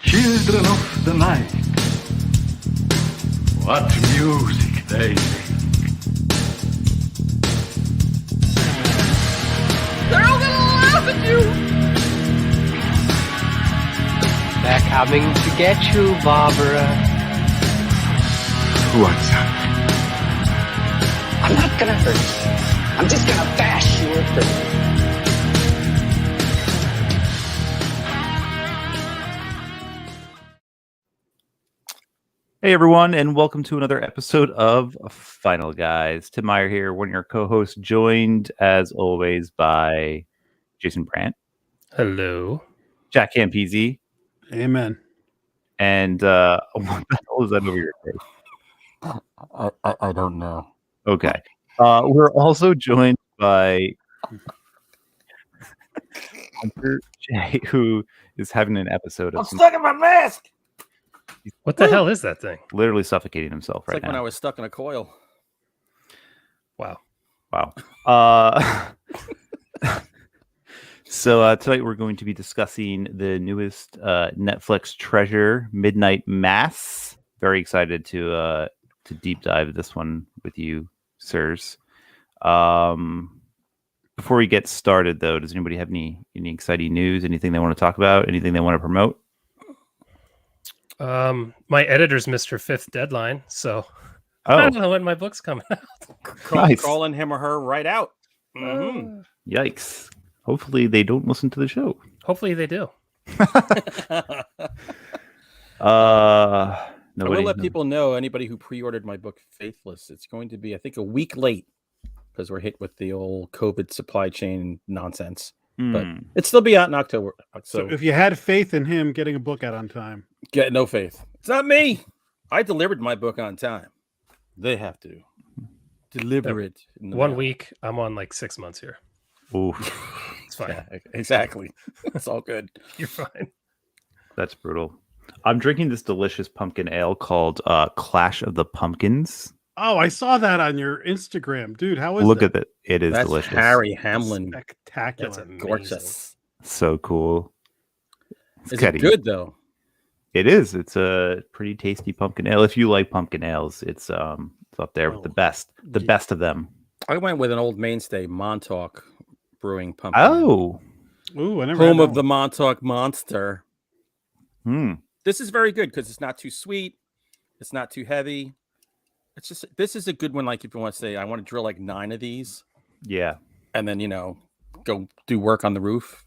Children of the night, what music they make. They're all gonna laugh at you! They're coming to get you, Barbara. What's up? I'm not gonna hurt you. I'm just gonna bash your brain. Hey everyone, and welcome to another episode of Final Guys. Tim Meyer here, one of your co-hosts, joined as always by Jason Brandt. Hello. Jack Campese. Amen. And what the hell is that over your face? I don't know. Okay. We're also joined by Hunter J, who is having an episode of stuck in my mask! What the hell is that thing? literally suffocating himself It's right like now. when I was stuck in a coil. Wow. So tonight we're going to be discussing the newest Netflix treasure, Midnight Mass. Very excited to deep dive this one with you, sirs. Before we get started, though, does anybody have any exciting news? Anything they want to talk about? Anything they want to promote? My editor's missed her fifth deadline, so Oh, I don't know when my book's coming out. nice. Calling him or her right out. Mhm. Yikes. Hopefully they don't listen to the show. Hopefully they do. I will Nobody. let people know, anybody who pre-ordered my book, Faithless, it's going to be, I think, a week late because we're hit with the old COVID supply chain nonsense. But it'll still be out in October. So if you had faith in him getting a book out on time, Get no faith. It's not me. I delivered my book on time. They have to deliver it. in the 1 mail. week, I'm on like 6 months here. Oof, It's fine. Yeah, exactly. It's all good. You're fine. that's brutal. I'm drinking this delicious pumpkin ale called Clash of the Pumpkins. oh, I saw that on your Instagram, dude. How is Look that? at it. It is That's delicious. Harry Hamlin. Spectacular. That's amazing. Gorgeous. So cool. It's Is catty. it good though? It is. It's a pretty tasty pumpkin ale. If you like pumpkin ales, it's up there with the best. The best of them. I went with an old mainstay, Montauk Brewing Pumpkin. Oh. Ooh, I never Home had of that the Montauk Monster. Hmm. This is very good because it's not too sweet. It's not too heavy. It's just, this is a good one. Like if you want to say, I want to drill like 9 of these Yeah. and then, go do work on the roof.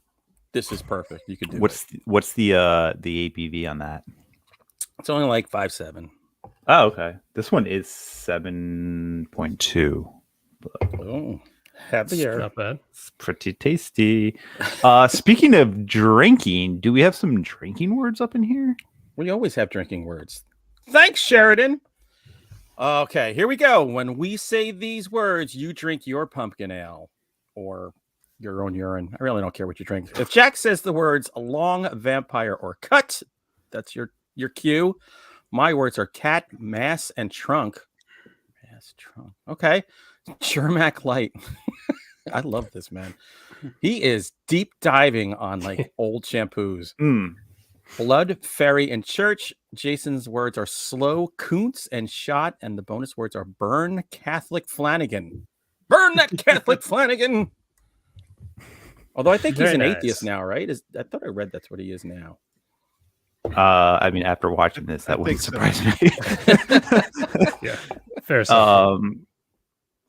This is perfect. You could do it. What's the ABV on that? It's only like 5.7. Oh, okay. This one is 7.2. Oh, heavier. Not bad. It's pretty tasty. Speaking of drinking, do we have some drinking words up in here? We always have drinking words. Thanks, Sheridan. Okay, here we go. When we say these words, you drink your pumpkin ale or your own urine. I really don't care what you drink. If Jack says the words long, vampire, or cut, that's your cue. My words are cat, mass, and trunk. Mass, trunk. Okay. Shermack Light. I love this man. He is deep diving on like old shampoos. Blood, Ferry, and Church. Jason's words are slow, Kuntz, and shot. And the bonus words are burn, Catholic Flanagan. Burn that Catholic Flanagan. Although I think he's Very an nice. atheist now, right? I thought I read that's what he is now. I mean, after watching this, that wouldn't think so. surprise me. Yeah. Fair enough.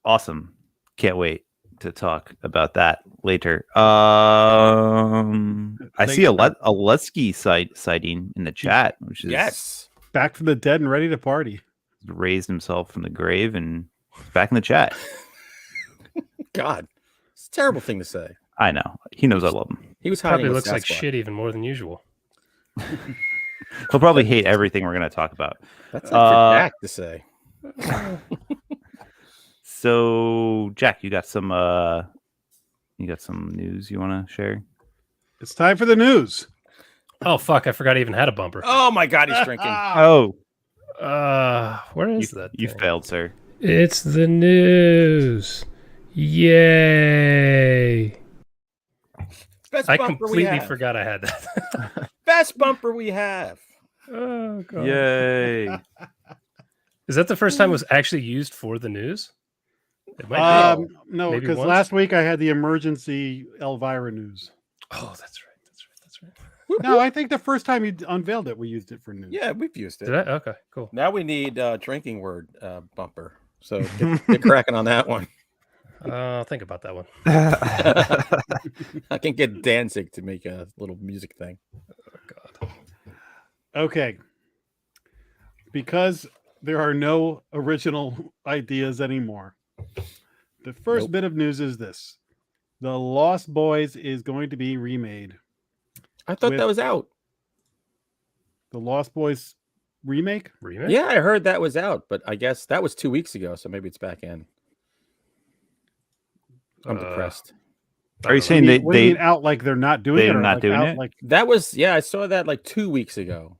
Awesome. Can't wait to talk about that later. I see a Lesky sighting in the chat, which is Yes. back from the dead and ready to party. raised himself from the grave and is back in the chat. God. It's a terrible thing to say. I know. He knows I love him. He was hiding Probably with looks like Sasquatch. shit even more than usual. He'll probably hate everything we're going to talk about. That's like for Jack to say. So, Jack, you got some news you want to share? It's time for the news. Oh fuck! I forgot I even had a bumper. Oh my God, he's drinking. Oh, Where is that? you thing? failed, sir. It's the news. Yay! Best I bumper we completely have. forgot I had that. Best bumper we have. Oh god! Yay! Is that the first time it was actually used for the news? It might be. No, Maybe because once? last week I had the emergency Elvira news. Oh, that's right. That's right. No, I think the first time you unveiled it, we used it for news. Yeah, we've used it. Did I? Okay, cool. Now we need drinking word bumper. So get cracking on that one. I'll think about that one. I can get Danzig to make a little music thing. Oh god. Okay. Because there are no original ideas anymore. The first bit of news is this. The Lost Boys is going to be remade. I thought that was out. The Lost Boys remake? Remake? Yeah, I heard that was out, but I guess that was 2 weeks ago, so maybe it's back in. I'm depressed. Are you saying What do you they mean out like they're not doing it? they're or not like doing out it? Like, That was I saw that like 2 weeks ago.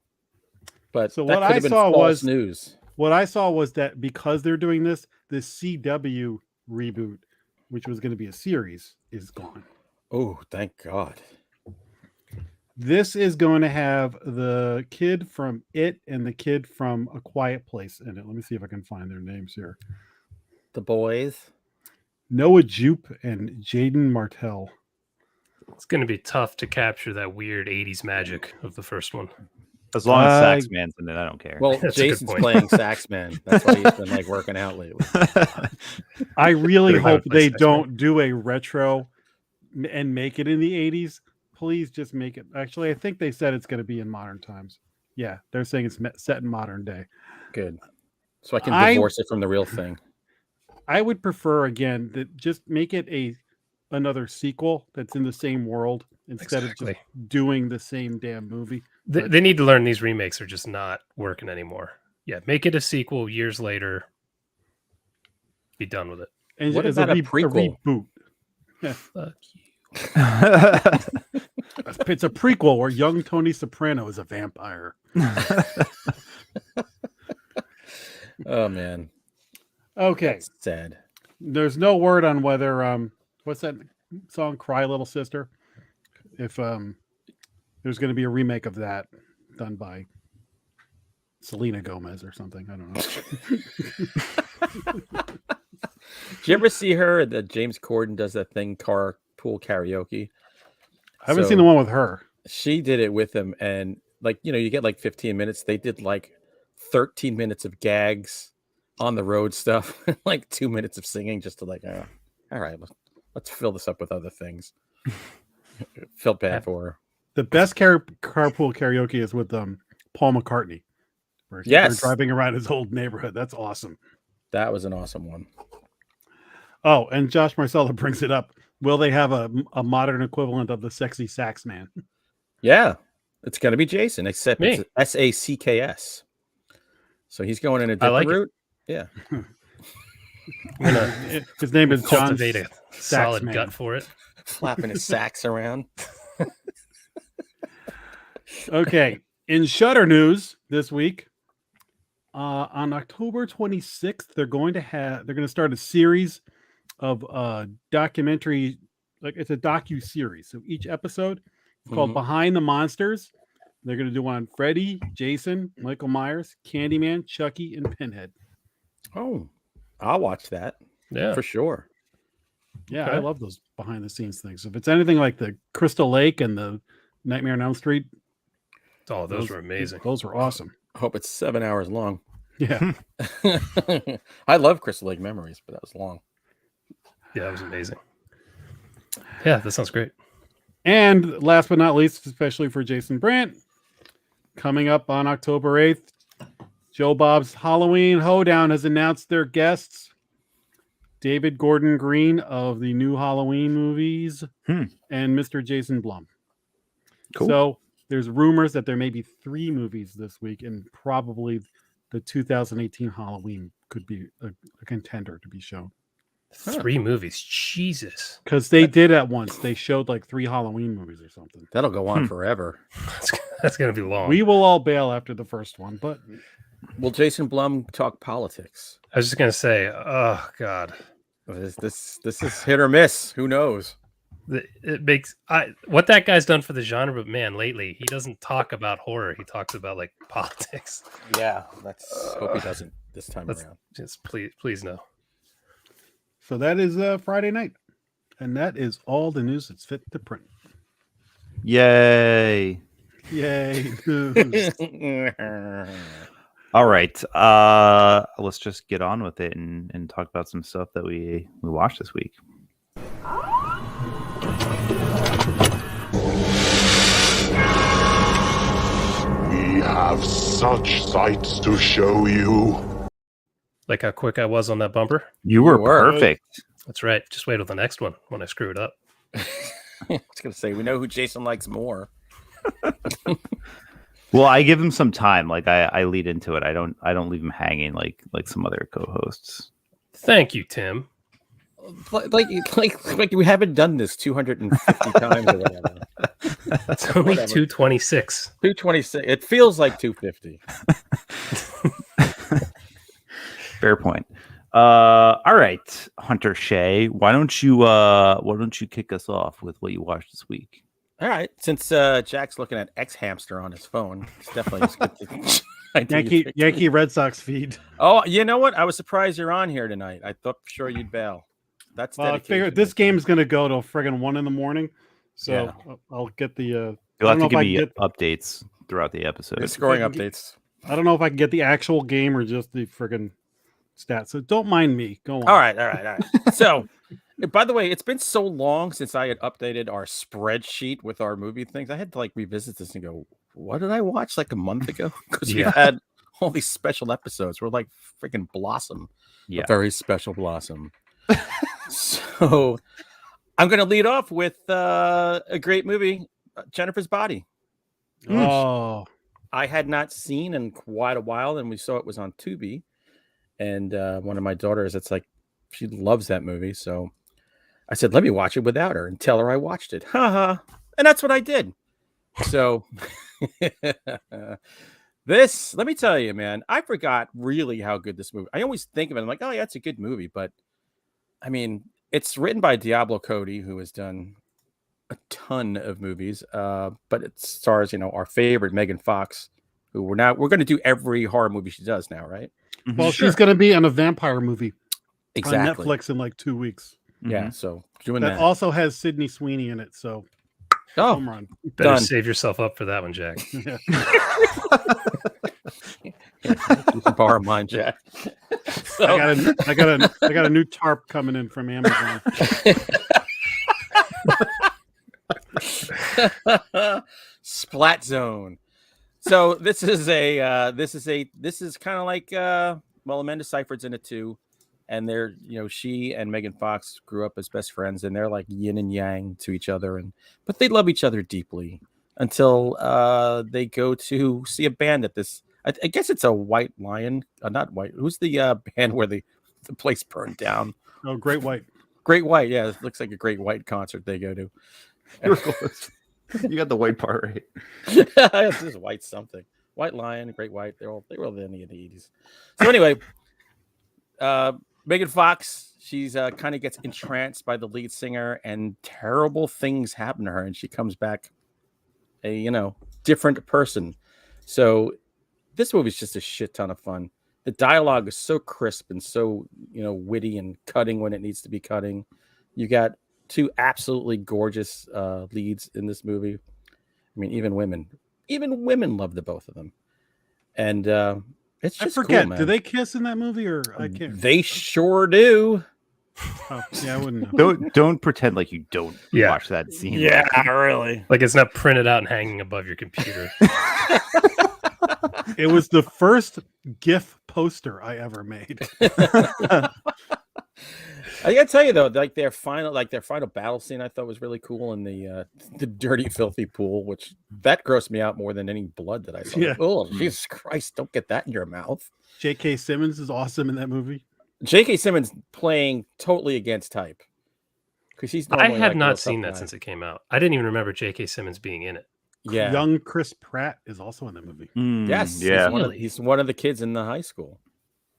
But So that what could I have been saw false was- news. what I saw was that because they're doing this, the CW reboot, which was going to be a series, is gone. Oh, thank God. This is going to have the kid from It and the kid from A Quiet Place in it. Let me see if I can find their names here. The boys. Noah Jupe and Jaden Martell. It's going to be tough to capture that weird 80s magic of the first one. as long as I- Saxman's in it, I don't care. Well, That's a good Jason's point. playing Saxman. That's why he's been like working out lately. I really Everybody hope plays they X-Men. don't do a retro and make it in the 80s. Please just make it. Actually, I think they said it's going to be in modern times. Yeah, they're saying it's set in modern day. Good. So I can I- divorce it from the real thing. I would prefer again that just make it another sequel that's in the same world instead of Exactly. just doing the same damn movie. They need to learn these remakes are just not working anymore. Yeah, make it a sequel years later. Be done with it. And What as about a a prequel? reboot. Fuck you. It's a prequel where young Tony Soprano is a vampire. Oh man. Okay. Sad. There's no word on whether what's that song Cry Little Sister? If there's going to be a remake of that done by Selena Gomez or something. I don't know. Did you ever see her that James Corden does that thing carpool karaoke? I haven't So- seen the one with her. She did it with him, and like you get like 15 minutes. They did like 13 minutes of gags on the road stuff, like 2 minutes of singing, just to like, all right, let's fill this up with other things. Felt bad for her. The best carpool karaoke is with Paul McCartney. Where Yes. they're driving around his old neighborhood. That's awesome. That was an awesome one. Oh, and Josh Marcella brings it up. Will they have a modern equivalent of the sexy sax man? Yeah, it's gonna be Jason, except Me. it's SACKS. So he's going in a I different like it. route. Yeah. I'm gonna His name is John cultivate a solid Saxman. gut for it. Flapping his sacks around. Okay, in Shutter news this week, on October 26th, they're going to start a series of documentary, like it's a docu series. So each episode is called Mhm. Behind the Monsters. They're going to do one on Freddy, Jason, Michael Myers, Candyman, Chucky, and Pinhead. Oh, I'll watch that Yeah. for sure. Yeah, Okay. I love those behind the scenes things. If it's anything like the Crystal Lake and the Nightmare on Elm Street, Oh, those were amazing. Those were awesome. I hope it's 7 hours long. Yeah. I love Crystal Lake Memories, but that was long. Yeah, that was amazing. Yeah, that sounds great. And last but not least, especially for Jason Brandt, coming up on October 8th, Joe Bob's Halloween Hoedown has announced their guests. David Gordon Green of the new Halloween movies and Mr. Jason Blum. Cool. So there's rumors that there may be 3 movies this week, and probably the 2018 Halloween could be a contender to be shown. 3 movies. Jesus. Because they did at once. They showed like 3 Halloween movies or something. That'll go on forever. That's gonna be long. We will all bail after the first one, but Will Jason Blum talk politics? I was just gonna say, oh god, This is hit or miss. Who knows? it makes what that guy's done for the genre, but man, lately he doesn't talk about horror. He talks about like politics. Yeah, let's hope he doesn't this time around. Just please no. so that is Friday night, and that is all the news that's fit to print. Yay! Yay! News. All right, let's just get on with it and talk about some stuff that we watched this week. We have such sights to show you. Like how quick I was on that bumper. You were were. perfect. That's right. Just wait till the next one when I screw it up. I was gonna say we know who Jason likes more. Well, I give him some time. Like I lead into it. I don't leave him hanging like some other co-hosts. Thank you, Tim. Like we haven't done this 250 times or whatever. It's only Whatever. 226. 226. It feels like 250. Fair point. All right, Hunter Shea, why don't you kick us off with what you watched this week? All right. Since Jack's looking at X Hamster on his phone, it's definitely just good to I do Yankee Red Sox feed. Oh, you know what? I was surprised you're on here tonight. I thought for sure you'd bail. That's Well, I figured this game is going to go till friggin' 1 a.m, so Yeah. I'll get the. You'll I have don't to know give if I me can get. updates throughout the episode. the scoring I can get- updates. I don't know if I can get the actual game or just the friggin' stats. So don't mind me. Go on. All right. So, by the way, it's been so long since I had updated our spreadsheet with our movie things. I had to like revisit this and go, what did I watch like a month ago? Because Yeah. we've had all these special episodes. We're like freaking Blossom. Yeah. A very special Blossom. So, I'm going to lead off with a great movie, Jennifer's Body. Oh, I had not seen in quite a while, and we saw it was on Tubi. And one of my daughters, it's like she loves that movie, so I said, "Let me watch it without her and tell her I watched it." Haha, and that's what I did. So this, let me tell you, man, I forgot really how good this movie. I always think of it, I'm like, "Oh yeah, it's a good movie," but I mean, it's written by Diablo Cody, who has done a ton of movies, but it stars, our favorite Megan Fox, who we're going to do every horror movie she does now, right? well, she's going to be on a vampire movie Exactly. on Netflix in like 2 weeks. Yeah, so doing That that. also has Sydney Sweeney in it. So Oh, home run. Better Done. save yourself up for that one, Jack. Yeah. you can borrow mine, Jack. So, I got a new tarp coming in from Amazon. Splat Zone. So this is kind of like Amanda Seyfried's in it too, and they're she and Megan Fox grew up as best friends, and they're like yin and yang to each other, but they love each other deeply until they go to see a band at this. I guess it's a White Lion, not White. Who's the band where the place burned down? Oh, Great White. Great White, yeah, it looks like a Great White concert they go to. You're close. You got the white part right. This is White something. White Lion, Great White. They were all in the 80s. So anyway, Megan Fox, she's kind of gets entranced by the lead singer, and terrible things happen to her, and she comes back a different person. So this movie is just a shit ton of fun. The dialogue is so crisp and so witty and cutting when it needs to be cutting. You got two absolutely gorgeous leads in this movie. I mean, even women love the both of them. And it's just I forget. cool, man. Do they kiss in that movie or I can't? They sure do. Oh, yeah, I wouldn't know. Don't pretend like you don't Yeah. watch that scene. Really. Like it's not printed out and hanging above your computer. It was the first GIF poster I ever made. I gotta tell you though, like their final battle scene, I thought was really cool in the dirty, filthy pool, which that grossed me out more than any blood that I saw. Yeah. Oh, Jesus Christ! Don't get that in your mouth. J.K. Simmons is awesome in that movie. J.K. Simmons playing totally against type because he's. I normally, have like, not real seen tough that guy. since it came out. I didn't even remember J.K. Simmons being in it. Yeah. Young Chris Pratt is also in the movie. Yes. Yeah. He's one of the kids in the high school.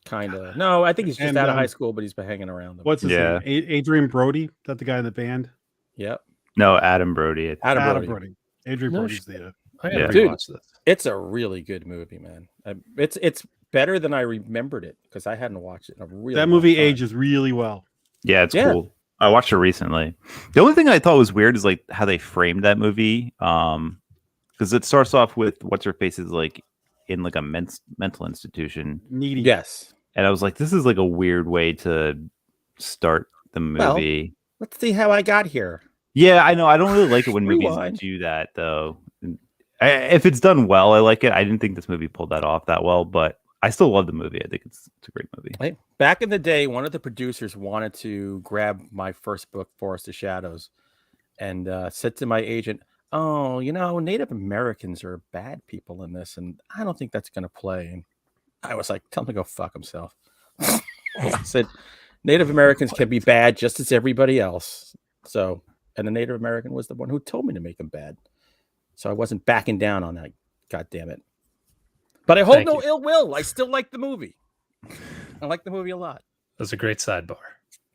Kind of. No, I think he's just And, out of high school, but he's been hanging around them. What's his Yeah. name? Adrian Brody. Is that the guy in the band? Yep. No, Adam Brody. Adam Brody. Adrian No Brody's the. I gotta Yeah. rewatch this. It's a really good movie, man. It's better than I remembered it because I hadn't watched it in a really That long movie time. ages really well. Yeah, it's Yeah. cool. I watched it recently. The only thing I thought was weird is like how they framed that movie. Because it starts off with what's her face is like in like a mental institution. Needy. Yes. And I was like, this is like a weird way to start the movie. Let's see how I got here. Yeah, I know. I don't really like it when Rewind. movies do that, though. If it's done well, I like it. I didn't think this movie pulled that off that well, but I still love the movie. I think it's a great movie. Hey, back in the day, one of the producers wanted to grab my first book, Forest of Shadows, and said to my agent, "Oh, Native Americans are bad people in this, and I don't think that's going to play." And I was like, "Tell him to go fuck himself." I said, "Native Americans can be bad just as everybody else." So, and the Native American was the one who told me to make them bad. So I wasn't backing down on that. God damn it. But I hold Thank no you. ill will. I still like the movie. I like the movie a lot. That's a great sidebar.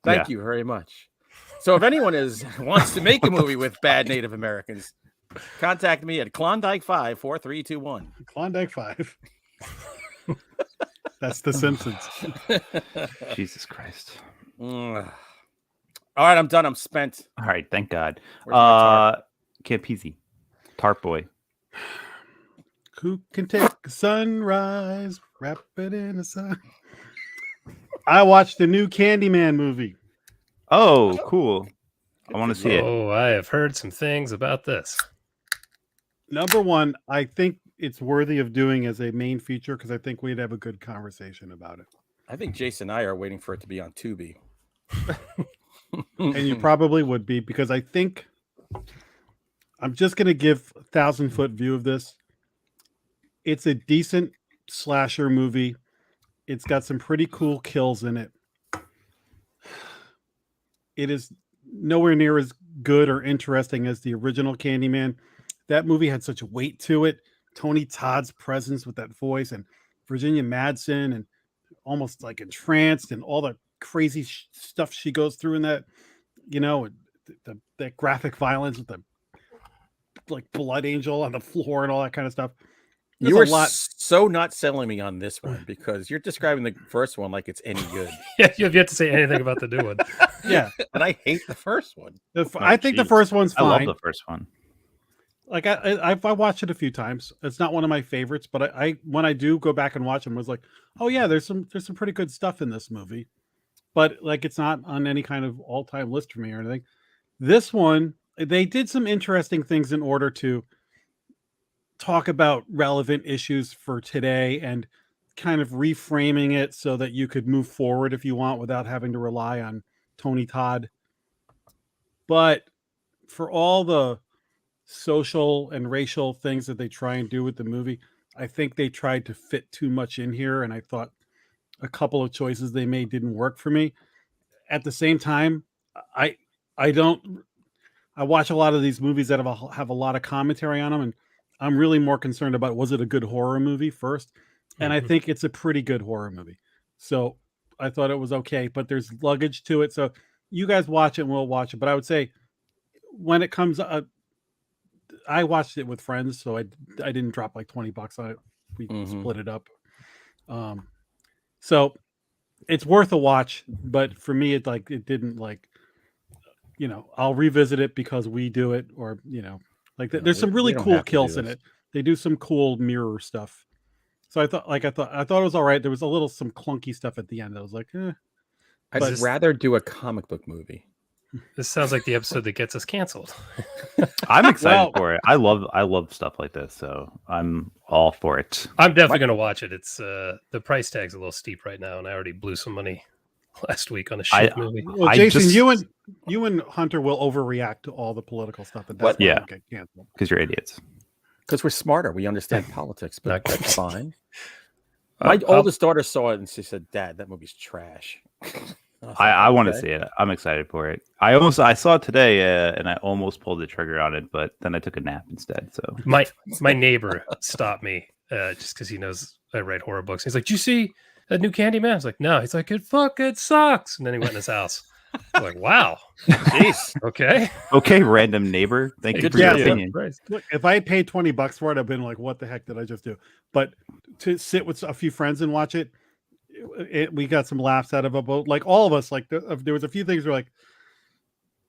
Thank you very much. So if anyone wants to make a movie with bad Native Americans, contact me at Klondike 54321. Klondike 5. That's The Simpsons. Jesus Christ. All right, I'm done. I'm spent. All right, thank God. Where's my tarp? Campese. Tarp Boy. Who can take a sunrise, wrap it in the sun? I watched the new Candyman movie. Oh, cool. I want to see it. Oh, I have heard some things about this. Number one, I think it's worthy of doing as a main feature because I think we'd have a good conversation about it. I think Jason and I are waiting for it to be on Tubi. And you probably would be because I think I'm just going to give 1,000-foot view of this. It's a decent slasher movie. It's got some pretty cool kills in it. It is nowhere near as good or interesting as the original Candyman. That movie had such weight to it. Tony Todd's presence with that voice and Virginia Madsen and almost like entranced and all the crazy stuff she goes through in that, that graphic violence with the like blood angel on the floor and all that kind of stuff. There's You were a lot. so not selling me on this one because you're describing the first one like it's any good. Yeah, you have yet to say anything about the new one. Yeah. And I hate the first one. I think the geez. first one's I love fine. the first one. Like I watched it a few times. It's not one of my favorites, but I when I do go back and watch them, I was like, oh yeah, there's some pretty good stuff in this movie. But like it's not on any kind of all-time list for me or anything. This one, they did some interesting things in order to talk about relevant issues for today and kind of reframing it so that you could move forward if you want without having to rely on Tony Todd. But for all the social and racial things that they try and do with the movie, I think they tried to fit too much in here, and I thought a couple of choices they made didn't work for me. At the same time, I watch a lot of these movies that have a lot of commentary on them, and I'm really more concerned about was it a good horror movie first, and I think it's a pretty good horror movie. So I thought it was okay, but there's luggage to it. So you guys watch it and we'll watch it. But I would say when it comes I watched it with friends, so I didn't drop like $20 on it. We split it up. So it's worth a watch, but for me, it didn't I'll revisit it because we do it, or there's some really cool kills in it. They do some cool mirror stuff. So I thought it was all right. There was some clunky stuff at the end. I was like, I'd rather do a comic book movie. This sounds like the episode that gets us canceled. I'm excited for it. I love stuff like this, so I'm all for it. I'm definitely going to watch it. It's the price tag's a little steep right now, and I already blew some money last week on a shit movie. Well, Jason, you and Hunter will overreact to all the political stuff, and that's why it'll get canceled. Because you're idiots. Because we're smarter. We understand politics, but that's fine. My oldest daughter saw it and she said, "Dad, that movie's trash." I want to see it. I'm excited for it. I saw it today and I almost pulled the trigger on it, but then I took a nap instead. So My neighbor stopped me just because he knows I write horror books. He's like, "Did you see that new Candyman?" I was like, "No." He's like, "It fucking sucks." And then he went in his house. I'm like, wow. Jeez. Okay, random neighbor. Thank you Good for your job. opinion. Look, if I had paid $20 for it, I've been like, "What the heck did I just do?" But to sit with a few friends and watch it, we got some laughs out of it. But like all of us, like there was a few things we're like,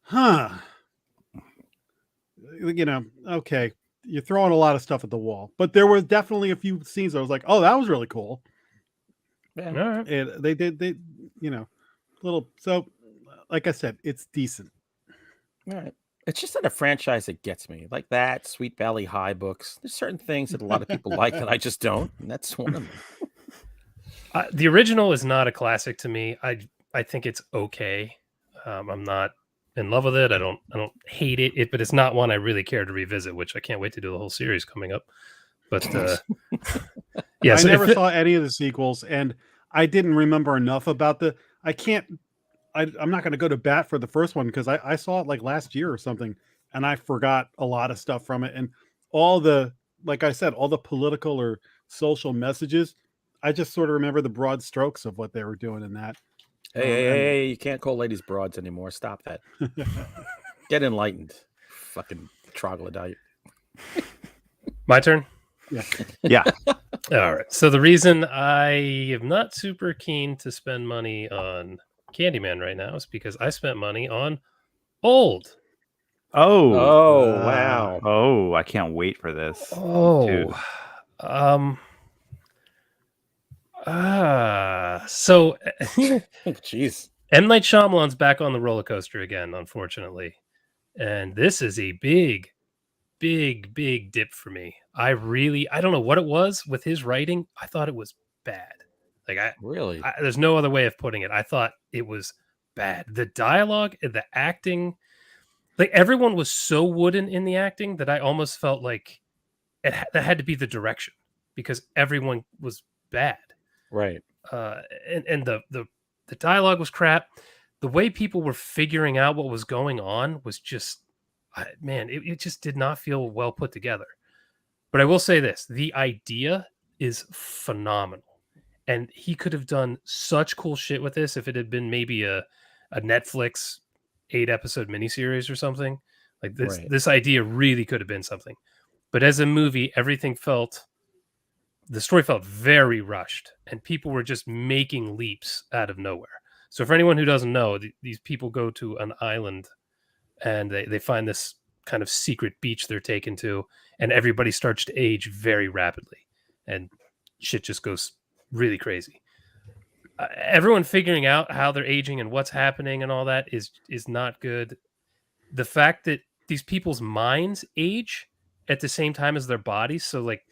"Huh." Okay, you're throwing a lot of stuff at the wall, but there were definitely a few scenes I was like, "Oh, that was really cool." all right. And they little. So, like I said, it's decent. All right. It's just not a franchise that gets me. Like that, Sweet Valley High books. There's certain things that a lot of people like that I just don't, and that's one of them. The original is not a classic to me. I think it's okay. I'm not in love with it. I don't hate it, but it's not one I really care to revisit. Which I can't wait to do the whole series coming up. But yeah, I never saw any of the sequels, and I didn't remember enough about I'm not going to go to bat for the first one because I saw it like last year or something, and I forgot a lot of stuff from it. And like I said, all the political or social messages, I just sort of remember the broad strokes of what they were doing in that. Hey, you can't call ladies broads anymore. Stop that. Get enlightened. Fucking troglodyte. My turn? Yeah. All right. So the reason I am not super keen to spend money on Candyman right now is because I spent money on Old. Oh, wow. Oh, I can't wait for this. So Jeez. M. Night Shyamalan's back on the roller coaster again, unfortunately. And this is a big dip for me. I don't know what it was with his writing. I thought it was bad. Like Really? There's no other way of putting it. I thought it was bad. The dialogue, the acting, like everyone was so wooden in the acting that I almost felt like that had to be the direction because everyone was bad. Right. And the dialogue was crap. The way people were figuring out what was going on was just, it just did not feel well put together. But I will say this, the idea is phenomenal. And he could have done such cool shit with this if it had been maybe a Netflix 8-episode miniseries or something. Like this, Right. This idea really could have been something. But as a movie, the story felt very rushed, and people were just making leaps out of nowhere. So for anyone who doesn't know, these people go to an island, and they find this kind of secret beach they're taken to, and everybody starts to age very rapidly, and shit just goes really crazy. Everyone figuring out how they're aging and what's happening and all that is not good. The fact that these people's minds age at the same time as their bodies, so like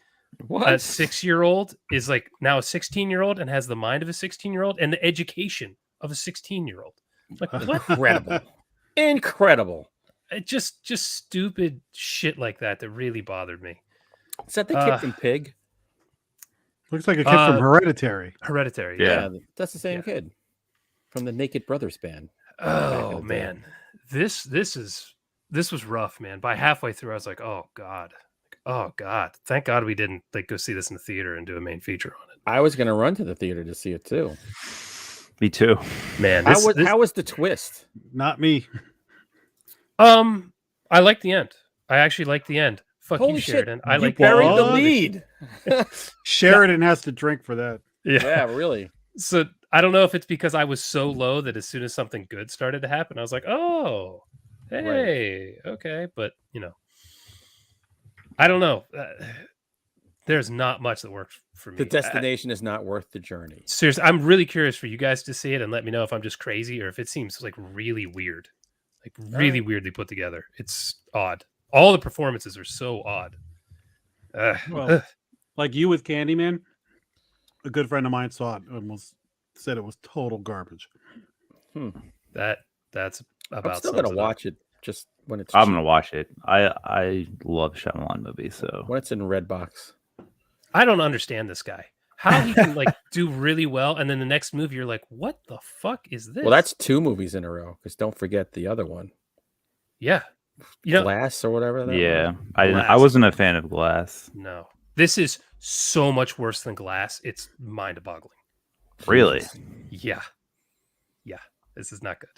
What? a 6-year-old is like now a 16-year-old and has the mind of a 16-year-old and the education of a 16-year-old. Like what? Incredible. It just stupid shit like that really bothered me. Is that the kid from Pig? Looks like a kid from Hereditary. Hereditary. Yeah. That's the same kid from the Naked Brothers band. Oh man, this was rough, man. By halfway through, I was like, oh god. Thank God we didn't go see this in the theater and do a main feature on it. I was going to run to the theater to see it too. Me too. Man, How was the twist? Not me. I like the end. I actually like the end. Fuck Holy you, shit, Sheridan. I you like buried the What? lead. Sheridan has to drink for that. Yeah, really. So I don't know if it's because I was so low that as soon as something good started to happen, I was like, oh, hey, okay. But, I don't know. There's not much that works for me. The destination is not worth the journey. Seriously, I'm really curious for you guys to see it and let me know if I'm just crazy or if it seems like really weird. Like really weirdly put together. It's odd. All the performances are so odd. Well, like you with Candyman, a good friend of mine saw it and said it was total garbage. That's about. I'm still gonna watch it just when it's. I'm cheap. gonna watch it. I love Shyamalan movies, so When it's in Redbox. I don't understand this guy. how he can like do really well, and then the next movie you're like, what the fuck is this? Well, that's 2 movies in a row. Because don't forget the other one, yeah. You know, Glass or whatever. That Yeah, was. I Glass. wasn't a fan of Glass. no, this is so much worse than Glass. It's mind-boggling. Really? Yeah, yeah. This is not good.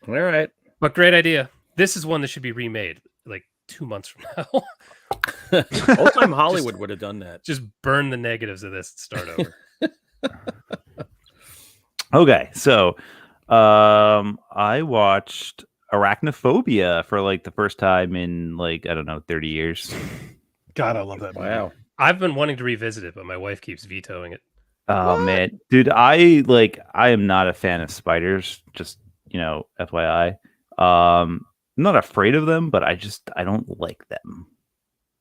All right. But great idea. This is one that should be remade like 2 months from now. Old Time Hollywood would have done that. Just burn the negatives of this and start over. Okay, so I watched Arachnophobia for like the first time in like I don't know 30 years. God, I love that movie. Wow. I've been wanting to revisit it, but my wife keeps vetoing it. Oh man, dude, I am not a fan of spiders. Just FYI, I'm not afraid of them, but I don't like them.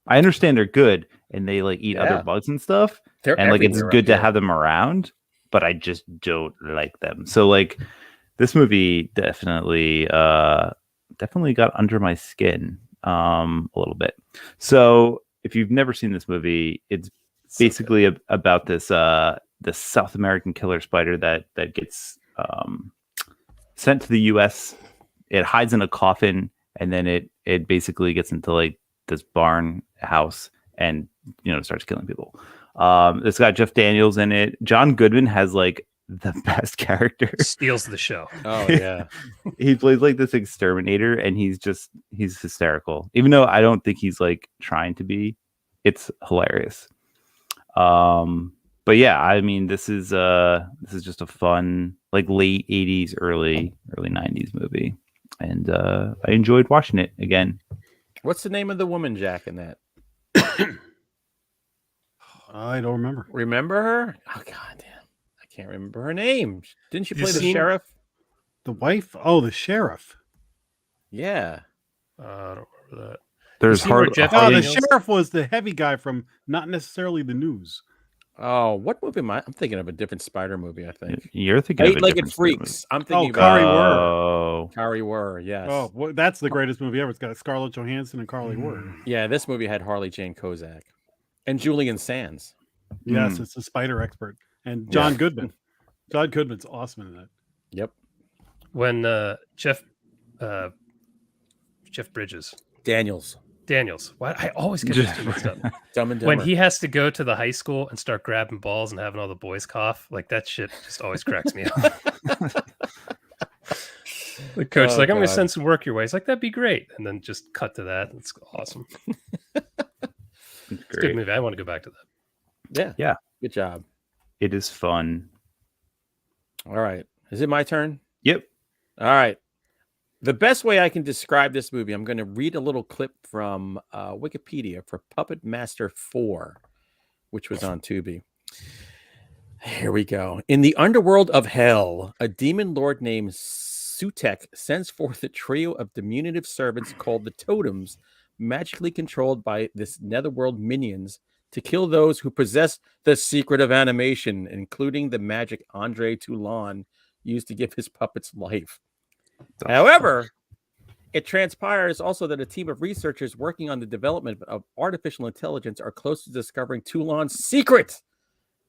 I understand they're good and they like eat other bugs and stuff, They're and like it's everywhere good up to here. have them around, but I just don't like them. So like this movie definitely got under my skin a little bit. So if you've never seen this movie, it's basically about this South American killer spider that gets sent to the US. It hides in a coffin, and then it basically gets into like this barn house and starts killing people. It's got Jeff Daniels in it. John Goodman has like the best character. Steals the show. Oh yeah. He plays like this exterminator, and he's hysterical. Even though I don't think he's like trying to be, it's hilarious. But yeah, I mean, this is just a fun like late 80s, early 90s movie, and I enjoyed watching it again. What's the name of the woman, Jack, in that? I don't remember. Remember her? Oh god damn. I can't remember her name. Didn't she You play the seen- sheriff? The wife? Oh, the sheriff. Yeah. I don't remember that. There's seen where hard. Jeff Oh, the Daniels? sheriff was the heavy guy from not necessarily the news. Oh, what movie am I? I'm thinking of a different Spider movie, I think. You're thinking of a Eight-Legged different Spider Freaks. I'm thinking Kari about Wurr. Oh, Kari Wurr, yes. Oh, well, that's the greatest movie ever. It's got Scarlett Johansson and Carly Wurr. Yeah, this movie had Harley Jane Kozak and Julian Sands. Yes, it's a spider expert. And John Goodman. John Goodman's awesome in that. Yep. When Jeff Bridges. Daniels. What? I always get those two mixed up. Dumb and Dumber. When he has to go to the high school and start grabbing balls and having all the boys cough, like that shit just always cracks me up. The coach's like, I'm going to send some work your way. It's like, that'd be great. And then just cut to that. It's awesome. It's a good movie. I want to go back to that. Yeah. Good job. it is fun. All right. Is it my turn? Yep. All right. The best way I can describe this movie, I'm going to read a little clip from Wikipedia for Puppet Master 4, which was on Tubi. Here we go. In the underworld of hell, a demon lord named Sutek sends forth a trio of diminutive servants called the Totems, magically controlled by this netherworld minions, to kill those who possess the secret of animation, including the magic Andre Toulon used to give his puppets life. However, it transpires also that a team of researchers working on the development of artificial intelligence are close to discovering Toulon's secret.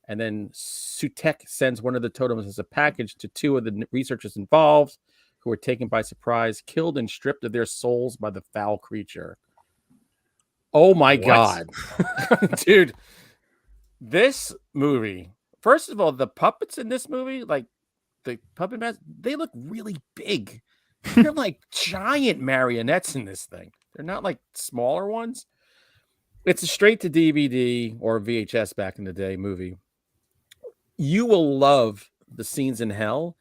And then Sutek sends one of the totems as a package to two of the researchers involved, who are taken by surprise, killed and stripped of their souls by the foul creature. Oh my God. Dude, this movie, first of all, the puppets in this movie, like the puppet master, they look really big. They're like giant marionettes in this thing. They're not like smaller ones. It's a straight to DVD or VHS back in the day movie. You will love the scenes in hell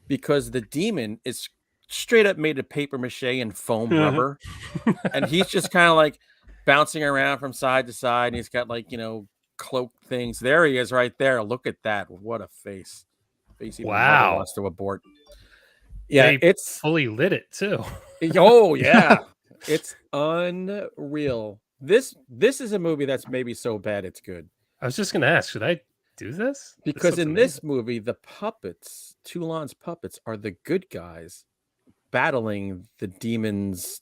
because the demon is straight up made of paper mache and foam rubber. And he's just kind of like bouncing around from side to side. And he's got like, you know, cloak things. There he is right there. Look at that. What a face. Wow. Wants to abort. Yeah, They it's fully lit it too. Oh yeah. It's unreal. This is a movie that's maybe so bad it's good. I was just gonna ask, should I do this? Because in looks this movie, the puppets, Toulon's puppets, are the good guys battling the demon's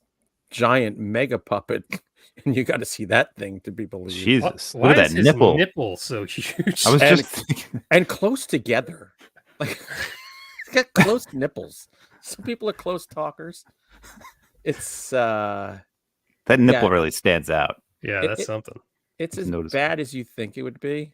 giant mega puppet, and you got to see that thing to be believed. Jesus, Why look at is that his nipple. nipple so huge? I was And- just thinking, And close together. Like, it's got close nipples. Some people are close talkers. It's that nipple Yeah. really stands out. Yeah, that's something. it's as Noticeable. bad as you think it would be.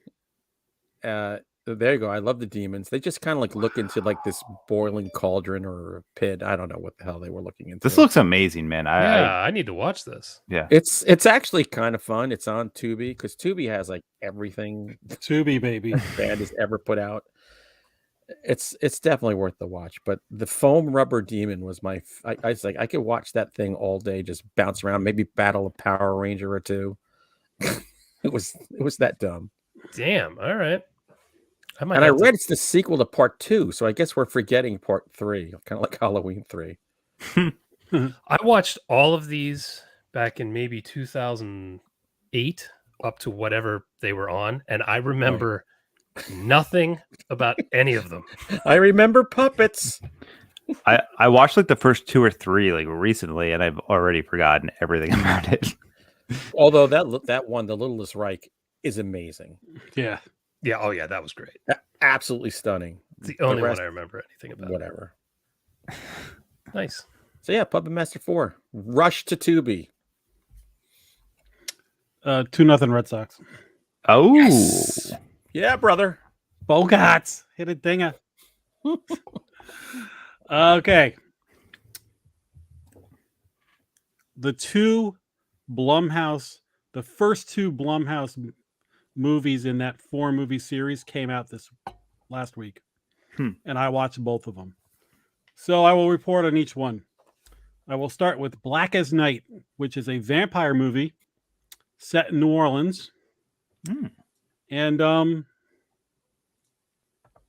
There you go. I love the demons. They just kind of like look into like this boiling cauldron or a pit. I don't know what the hell they were looking into. This looks amazing, man. I need to watch this. Yeah. It's actually kind of fun. It's on Tubi because Tubi has like everything Tubi, baby. band has ever put out. It's definitely worth the watch. But the foam rubber demon was I was like, I could watch that thing all day, just bounce around, maybe battle a Power Ranger or two. it was that dumb. Damn. All right. I And I read it's the sequel to part 2, so I guess we're forgetting part 3, kind of like Halloween 3. I watched all of these back in maybe 2008 up to whatever they were on, and I remember nothing about any of them. I remember puppets. I watched like the first 2 or 3 like recently, and I've already forgotten everything about it. Although that one, The Littlest Reich, is amazing. Yeah. Yeah. Oh, yeah. That was great. Absolutely stunning. It's the only rest- one I remember anything about. Whatever. Nice. So yeah, Puppet Master 4. Rush to Tubi. 2-0 Red Sox. Oh, Yes. Yeah, brother. Bogarts hit a dinger. Okay. The first two Blumhouse movies in that 4-movie series came out this last week. And I watched both of them. So I will report on each one. I will start with Black as Night, which is a vampire movie set in New Orleans. And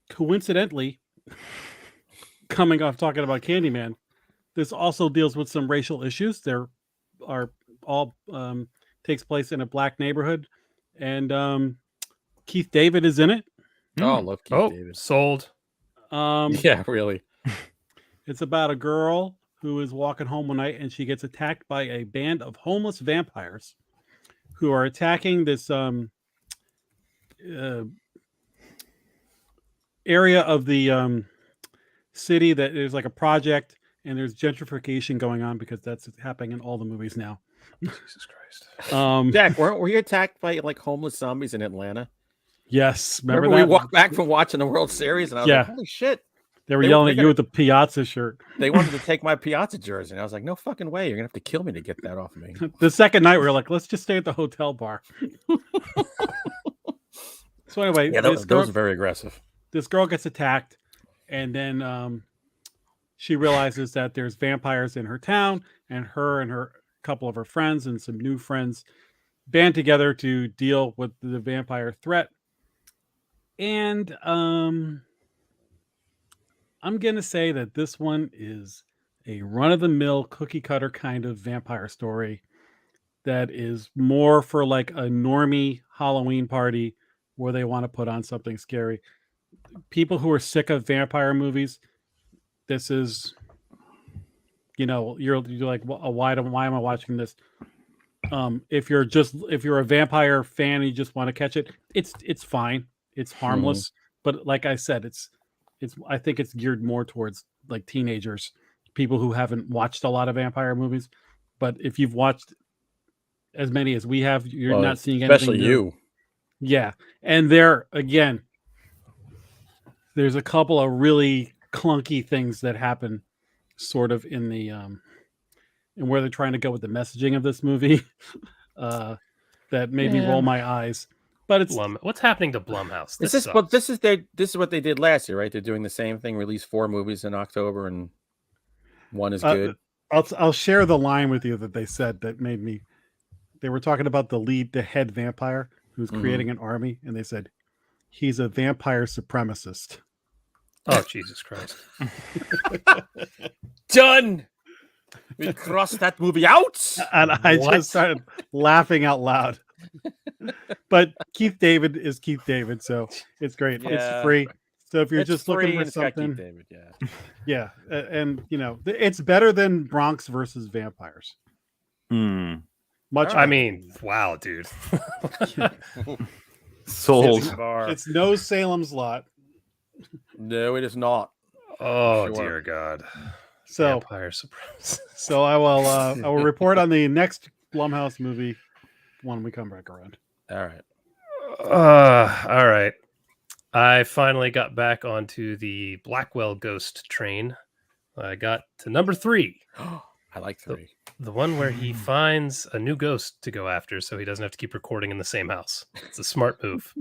coincidentally, coming off talking about Candyman, this also deals with some racial issues. There are all takes place in a black neighborhood, and Keith David is in it. Oh, I love Keith David. Sold. Yeah, really. It's about a girl who is walking home one night and she gets attacked by a band of homeless vampires who are attacking this area of the city that is like a project, and there's gentrification going on because that's happening in all the movies now. Jesus Christ. Jack, weren't we attacked by like homeless zombies in Atlanta? Yes, Remember we walked back from watching the World Series, and I was like, "Holy shit!" They were yelling at you with the Piazza shirt. They wanted to take my Piazza jersey, and I was like, "No fucking way! You're gonna have to kill me to get that off of me." The second night, we were like, "Let's just stay at the hotel bar." So anyway, Yeah, those are very aggressive. This girl gets attacked, and then she realizes that there's vampires in her town, and her couple of her friends and some new friends band together to deal with the vampire threat. And I'm gonna say that this one is a run-of-the-mill cookie-cutter kind of vampire story that is more for like a normie Halloween party where they want to put on something scary. People who are sick of vampire movies, this is, you're like, well, why am I watching this? If you're a vampire fan and you just want to catch it, it's fine. It's harmless. But like I said, I think it's geared more towards like teenagers, people who haven't watched a lot of vampire movies. But if you've watched as many as we have, you're not seeing anything. Especially you. Yeah. And there's a couple of really clunky things that happen sort of in the and where they're trying to go with the messaging of this movie that made me roll my eyes. But it's what's happening to Blumhouse? This is what they did last year, right? They're doing the same thing, release 4 movies in October, and one is good. I'll share the line with you that they said that made me. They were talking about the head vampire who's creating an army, and they said he's a vampire supremacist. Oh, Jesus Christ. Done. We crossed that movie out. And I just started laughing out loud. But Keith David is Keith David, so it's great. Yeah. It's free. So if you're It's just free looking for and it's got Keith something, David, yeah, and it's better than Bronx versus Vampires. Much. I mean, wow, dude. Sold. It's no Salem's Lot. No, it is not. Oh Sure. dear God. So Vampire Supremacy. so I will report on the next Blumhouse movie when we come back around. All right. All right. I finally got back onto the Blackwell Ghost train. I got to number 3. I like 3. The one where he finds a new ghost to go after so he doesn't have to keep recording in the same house. It's a smart move.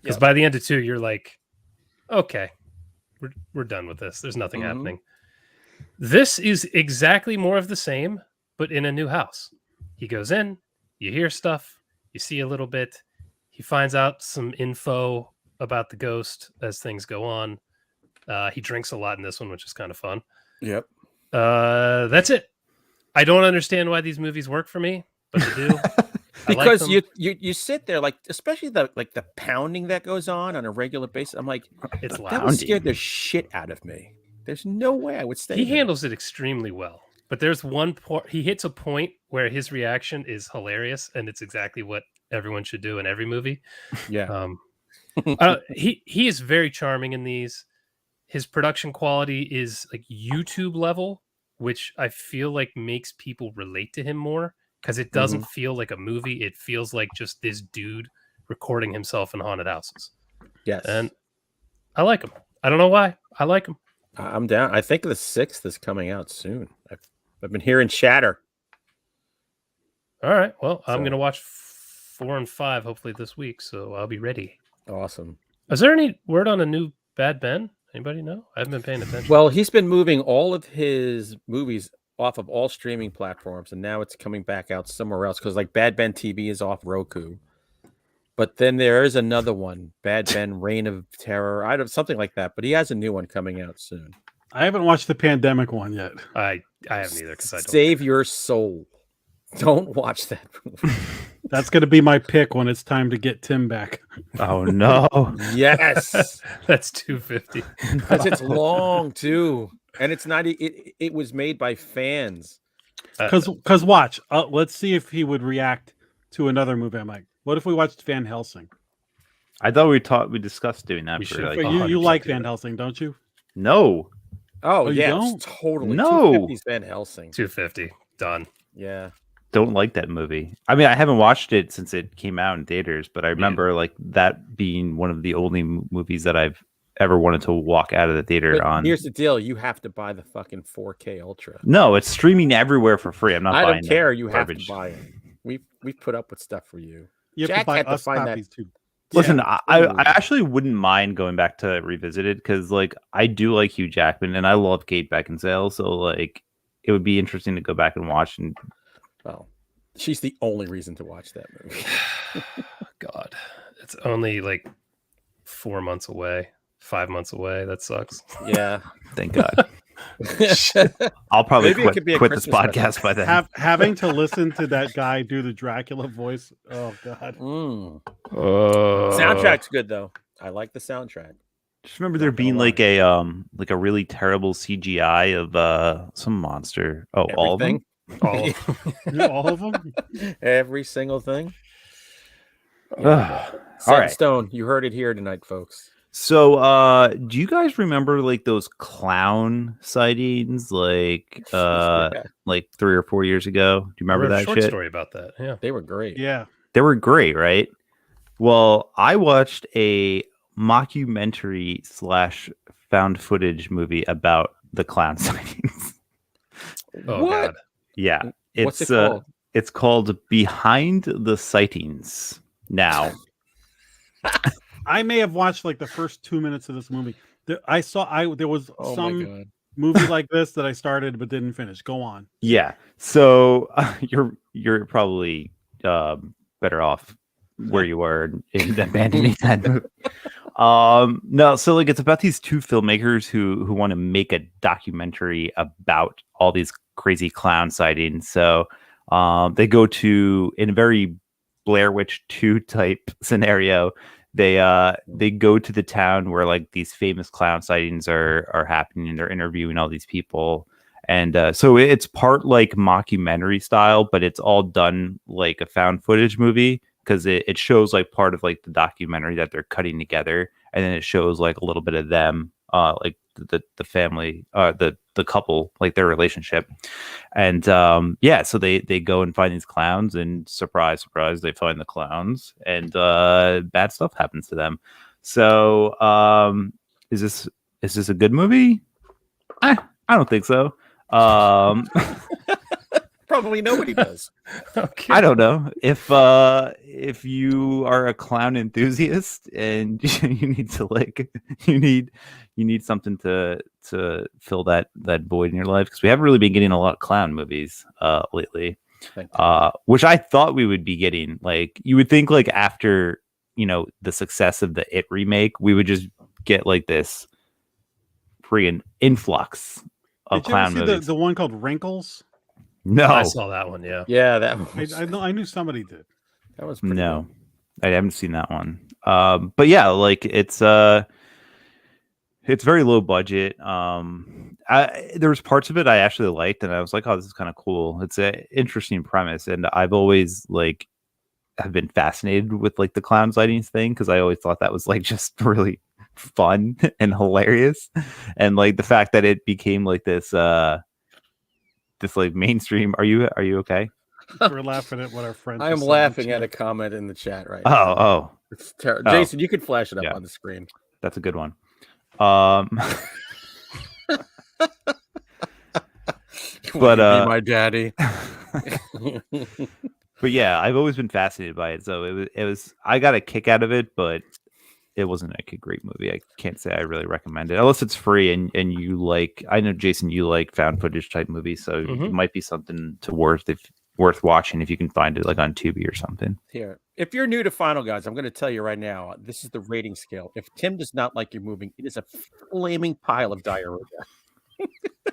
Because by the end of 2, you're like, okay, we're done with this. There's nothing happening. This is exactly more of the same, but in a new house. He goes in, you hear stuff, you see a little bit. He finds out some info about the ghost as things go on. He drinks a lot in this one, which is kind of fun. Yep. That's it. I don't understand why these movies work for me, but they do. Because you sit there, like, especially the pounding that goes on a regular basis. I'm like, it's loud. That would scare the shit out of me. There's no way I would stay. He there. handles it extremely well, but there's one point he hits a point where his reaction is hilarious, and it's exactly what everyone should do in every movie. Yeah. He is very charming in these. His production quality is like YouTube level, which I feel like makes people relate to him more because it doesn't feel like a movie. It feels like just this dude recording himself in haunted houses. Yes. And I like him. I don't know why. I like him. I'm down. I think the 6th is coming out soon. I've been hearing chatter. All right. Well, I'm going to watch 4 and 5 hopefully this week, so I'll be ready. Awesome. Is there any word on a new Bad Ben? Anybody know? I haven't been paying attention. Well, he's been moving all of his movies off of all streaming platforms, and now it's coming back out somewhere else because, like, Bad Ben TV is off Roku. But then there is another one, Bad Ben Reign of Terror, something like that. But he has a new one coming out soon. I haven't watched the pandemic one yet. I haven't either because I don't. Save your soul. Don't watch that movie. That's going to be my pick when it's time to get Tim back. Oh no! Yes, that's $250. Because it's long too, and it's not. It was made by fans. Because watch, let's see if he would react to another movie. I'm like, what if we watched Van Helsing? I thought we discussed doing that. You like Van Helsing, don't you? No. Oh you yeah, don't? totally. No. 250's Van Helsing. 250 done. Yeah. Don't like that movie. I mean, I haven't watched it since it came out in theaters, but I remember like that being one of the only movies that I've ever wanted to walk out of the theater on. Here's the deal: you have to buy the fucking 4K Ultra. No, it's streaming everywhere for free. I'm not. I buying don't care. You garbage. have to buy it. We've put up with stuff for you. You have Jack to buy had to us find copies too. Listen, Yeah, I totally. actually wouldn't mind going back to revisit it because, like, I do like Hugh Jackman and I love Kate Beckinsale, so like, it would be interesting to go back and watch. And well, she's the only reason to watch that movie. God, it's only like 4 months away, 5 months away. That sucks. Yeah, thank God. I'll probably Maybe it could be a quit this Christmas podcast by then. Having to listen to that guy do the Dracula voice. Oh God. Soundtrack's good though. I like the soundtrack. Just remember there being like a really terrible CGI of some monster. Oh, all of them. All of them. Every single thing. All right. Stone. You heard it here tonight, folks. So, do you guys remember like those clown sightings, like like 3 or 4 years ago? Do you remember I wrote that a short shit? story about that. Yeah, They were great. Yeah. They were great, right? Well, I watched a mockumentary / found footage movie about the clown sightings. Oh What? God. Yeah, What's it called? It's called Behind the Sightings. Now, I may have watched like the first 2 minutes of this movie. There was Oh my some God. movie like this that I started but didn't finish. Go on. yeah. So you're probably better off where you were in abandoning that movie. No, so like it's about these two filmmakers who want to make a documentary about all these crazy clown sightings. So they go to, in a very Blair Witch 2 type scenario, they go to the town where like these famous clown sightings are happening, and they're interviewing all these people, And so it's part like mockumentary style, but it's all done like a found footage movie because it shows like part of like the documentary that they're cutting together, and then it shows like a little bit of them, like the family, the couple, like their relationship. And yeah, so they go and find these clowns, and surprise, surprise, they find the clowns, and bad stuff happens to them. So is this a good movie? I don't think so. Probably nobody does. Okay. I don't know if you are a clown enthusiast and you need to like you need something to fill that void in your life, because we haven't really been getting a lot of clown movies lately, which I thought we would be getting. Like you would think like after the success of the It remake, we would just get like this freaking influx of Did you ever clown see movies. the one called Wrinkles? No, I saw that one. Yeah. Yeah, that was, I knew somebody did. that was pretty no, good. I haven't seen that one. But yeah, like it's very low budget. There was parts of it I actually liked, and I was like, oh, this is kind of cool. It's an interesting premise, and I've always like have been fascinated with like the clown sightings thing, because I always thought that was like just really fun and hilarious, and like the fact that it became like this like mainstream. Are you okay? We're laughing at what our friends. I am laughing at a comment in the chat right now. Oh, It's terrible. Jason, you could flash it up on the screen. that's a good one. But Be my daddy. but yeah, I've always been fascinated by it. So it was I got a kick out of it, but it wasn't like a great movie. I can't say I really recommend it unless it's free and you like. I know Jason, you like found footage type movies, so it might be something worth watching if you can find it like on Tubi or something. Here, if you're new to Final Guys, I'm going to tell you right now. This is the rating scale. If Tim does not like your movie, it is a flaming pile of diarrhea.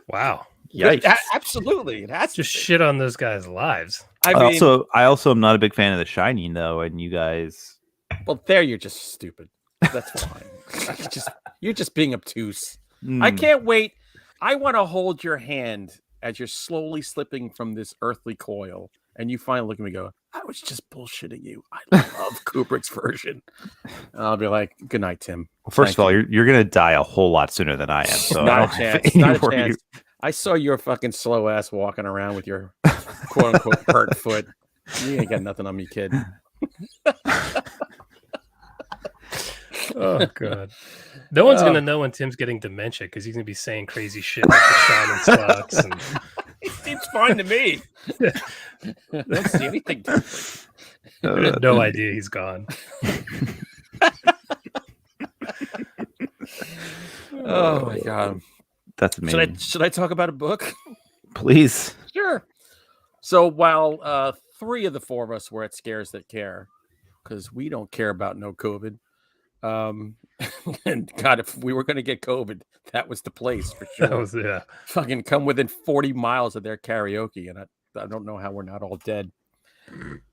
Wow. Yikes. Absolutely, it has to Just be. shit on those guys' lives. I mean, I also am not a big fan of The Shining though, and you guys. well, there you're just stupid. That's fine. You're just being obtuse. I can't wait. I want to hold your hand as you're slowly slipping from this earthly coil, and you finally look at me and go, I was just bullshitting you. I love Kubrick's version. And I'll be like, good night, Tim. Well, first of all, you're gonna die a whole lot sooner than I am. So Not a chance. Not a chance. I saw your fucking slow ass walking around with your quote unquote hurt foot. You ain't got nothing on me, kid. Oh god. No one's gonna know when Tim's getting dementia because he's gonna be saying crazy shit like the shining spots. And... It seems fine to me. I don't see anything different. I had no idea he's gone. Oh my god. That's amazing. Should I talk about a book? Please. Sure. So while 3 of the 4 of us were at Scares That Care, because we don't care about no COVID. And God, if we were going to get COVID, that was the place for sure. That was, yeah. Fucking come within 40 miles of their karaoke, and I don't know how we're not all dead.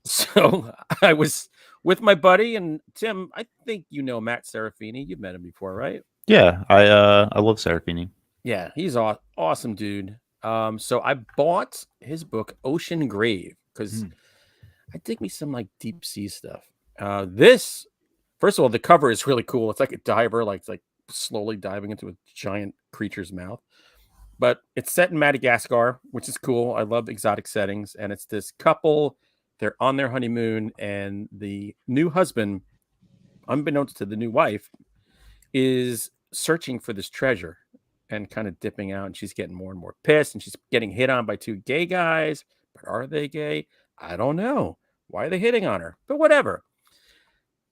So I was with my buddy, and Tim, I think you know Matt Serafini. You've met him before, right? Yeah, I love Serafini. Yeah, he's awesome, dude. So I bought his book Ocean Grave because I dig me some like deep sea stuff. This, first of all, the cover is really cool. It's like a diver, like slowly diving into a giant creature's mouth. But it's set in Madagascar, which is cool. I love exotic settings, and it's this couple. They're on their honeymoon, and the new husband, unbeknownst to the new wife, is searching for this treasure and kind of dipping out, and she's getting more and more pissed, and she's getting hit on by 2 gay guys. But are they gay? I don't know. Why are they hitting on her? But whatever.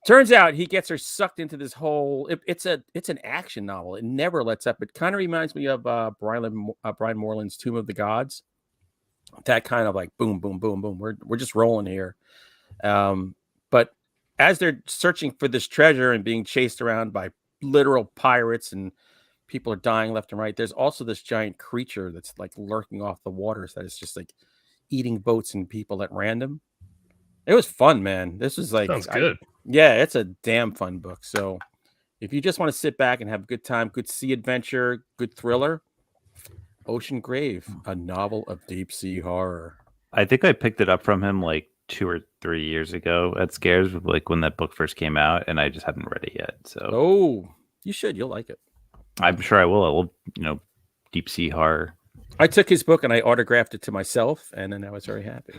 Turns out he gets her sucked into this whole. It's an action novel. It never lets up. It kind of reminds me of Brian Moreland's Tomb of the Gods. That kind of like boom, boom, boom, boom. We're just rolling here. But as they're searching for this treasure and being chased around by literal pirates and people are dying left and right, there's also this giant creature that's like lurking off the waters that is just like eating boats and people at random. It was fun, man. This was like Sounds good. Yeah, it's a damn fun book. So if you just want to sit back and have a good time, good sea adventure, good thriller, Ocean Grave, a novel of deep sea horror. I think I picked it up from him like 2 or 3 years ago at Scares, like when that book first came out, and I just haven't read it yet. So Oh, you should. You'll like it. I'm sure I will. I will, deep sea horror. I took his book and I autographed it to myself, and then I was very happy.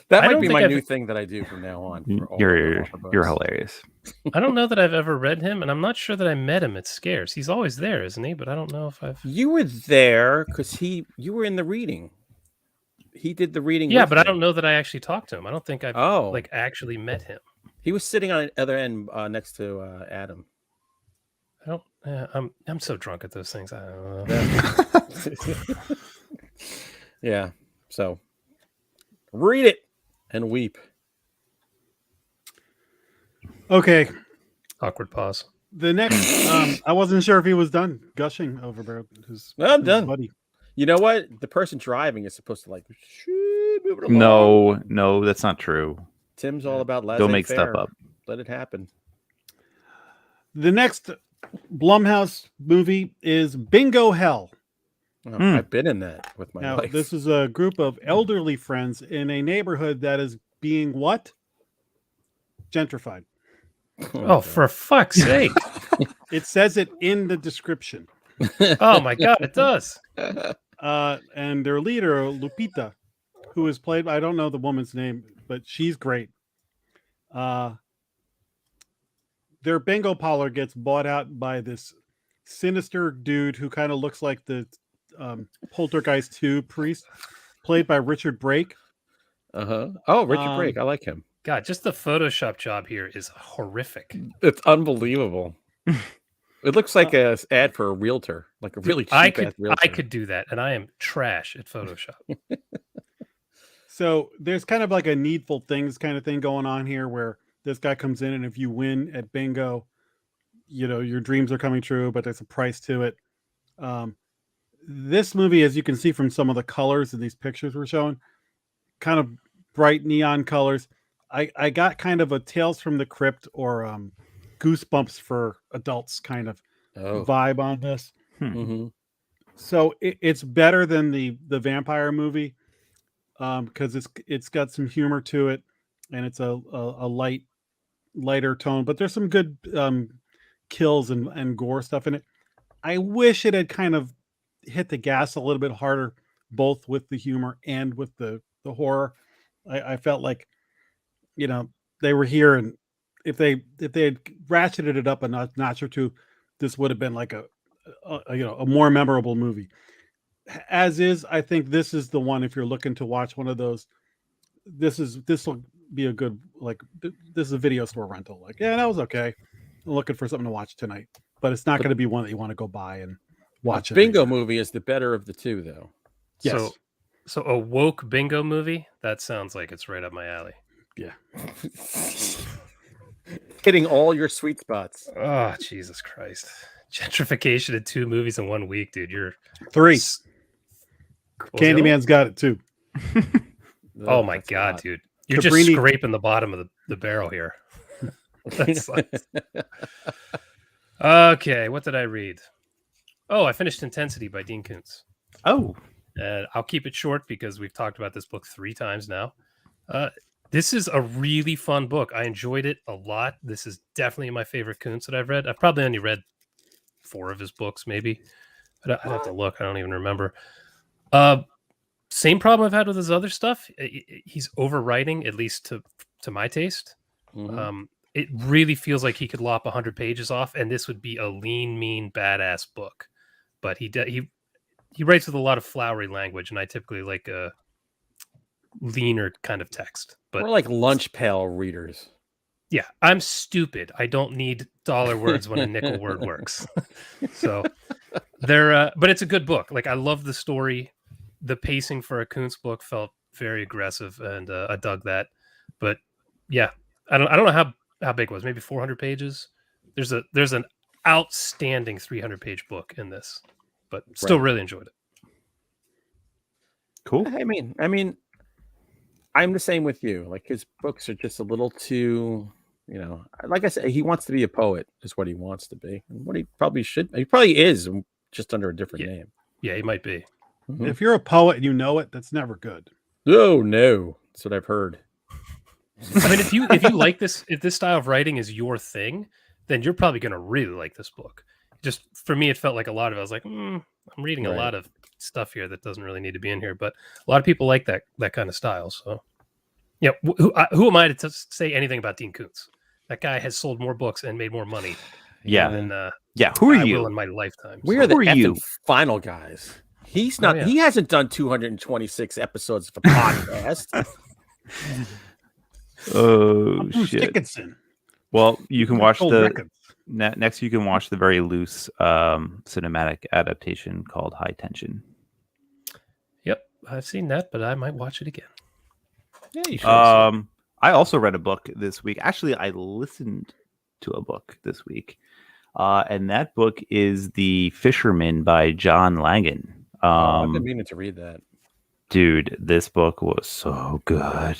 That might be my new thing that I do from now on. For all You're the books. hilarious. I don't know that I've ever read him, and I'm not sure that I met him at Scares. He's always there, isn't he? But I don't know if I've. You were there because you were in the reading. He did the reading. Yeah, with but I me. don't know that I actually talked to him. I don't think I've like actually met him. He was sitting on the other end next to Adam. I don't. I'm so drunk at those things. I don't know. Yeah. So read it and weep. Okay. Awkward pause. The next, I wasn't sure if he was done gushing over his. I'm done. Buddy. You know what? The person driving is supposed to like move it along. No, that's not true. Tim's all about Don't make laissez-faire. stuff up. Let it happen. The next Blumhouse movie is Bingo Hell. Oh, I've been in that with my Now, wife. this is a group of elderly friends in a neighborhood that is being what? Gentrified. Oh, for fuck's sake. It says it in the description. Oh my god, it does. And their leader, Lupita, who is played by, I don't know the woman's name, but she's great. Their bingo parlor gets bought out by this sinister dude who kind of looks like the Poltergeist 2 priest, played by Richard Brake. Oh, Richard Brake. I like him. God, just the Photoshop job here is horrific. It's unbelievable. It looks like an ad for a realtor, like a really cheap ass realtor. I could do that, and I am trash at Photoshop. So there's kind of like a needful things kind of thing going on here where this guy comes in and if you win at bingo, your dreams are coming true, but there's a price to it. This movie, as you can see from some of the colors in these pictures we're showing, kind of bright neon colors. I got kind of a Tales from the Crypt or Goosebumps for adults kind of vibe on this. Mm-hmm. So it's better than the vampire movie because it's got some humor to it and it's a lighter tone, but there's some good kills and gore stuff in it. I wish it had kind of hit the gas a little bit harder, both with the humor and with the horror. I felt like, they were here, and if they had ratcheted it up a notch or two, this would have been like a more memorable movie. As is, I think this is the one. If you're looking to watch one of those, this will be a good this is a video store rental. Like, yeah, that was okay. I'm looking for something to watch tonight, but it's not going to be one that you want to go buy and watch. A bingo movie is the better of the two, though. Yes. So a woke bingo movie? That sounds like it's right up my alley. Yeah. Hitting all your sweet spots. Oh, Jesus Christ. Gentrification in 2 movies in 1 week, dude. You're 3. Candyman's got it too. Oh my God, dude. You're just scraping the bottom of the barrel here. Okay, what did I read? Oh, I finished Intensity by Dean Koontz. Oh. And I'll keep it short because we've talked about this book 3 times now. This is a really fun book. I enjoyed it a lot. This is definitely my favorite Koontz that I've read. I've probably only read 4 of his books, maybe. I'd have to look. I don't even remember. Same problem I've had with his other stuff. He's overwriting, at least to my taste. Mm-hmm. It really feels like he could lop 100 pages off, and this would be a lean, mean, badass book. But he writes with a lot of flowery language, and I typically like a leaner kind of text. But we're like lunch pail readers. Yeah, I'm stupid. I don't need dollar words when a nickel word works. So but it's a good book. Like, I love the story. The pacing for a Koontz book felt very aggressive, and I dug that. But yeah, I don't know how big it was. Maybe 400 pages. There's an outstanding 300-page book in this, but still really enjoyed it. Cool. I mean, I'm the same with you. Like, his books are just a little too, like I said, he wants to be a poet. Is what he wants to be, and what he probably should. He probably is, just under a different name. Yeah, he might be. Mhm. If you're a poet and you know it, that's never good. Oh no, that's what I've heard. I mean, if you like this, if this style of writing is your thing, then you're probably going to really like this book. Just for me, it felt like a lot of it. I was like, I'm reading a Right. lot of stuff here that doesn't really need to be in here, but a lot of people like that kind of style. So, yeah, who am I to say anything about Dean Koontz? That guy has sold more books and made more money. Yeah. than Who are I you? will in my lifetime. We are the Who are you? effing final guys. He's not. yeah. He hasn't done 226 episodes of a podcast. Oh Bruce shit! Dickinson. Well, you can watch Gold the records. next. You can watch the very loose cinematic adaptation called High Tension. Yep, I've seen that, but I might watch it again. Yeah, you should. I also read a book this week. Actually, I listened to a book this week, and that book is The Fisherman by John Langan. I've been meaning to read that. Dude, this book was so good.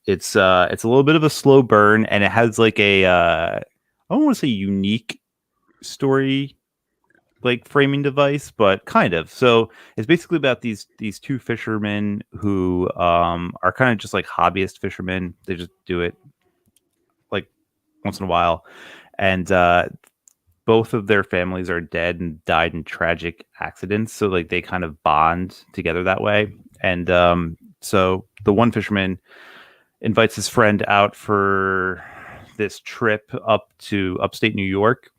It's a little bit of a slow burn, and it has like a I don't want to say unique story like framing device, but kind of. So it's basically about these two fishermen who are kind of just like hobbyist fishermen. They just do it like once in a while, and both of their families are dead and died in tragic accidents. So like they kind of bond together that way. And so the one fisherman invites his friend out for this trip up to upstate New York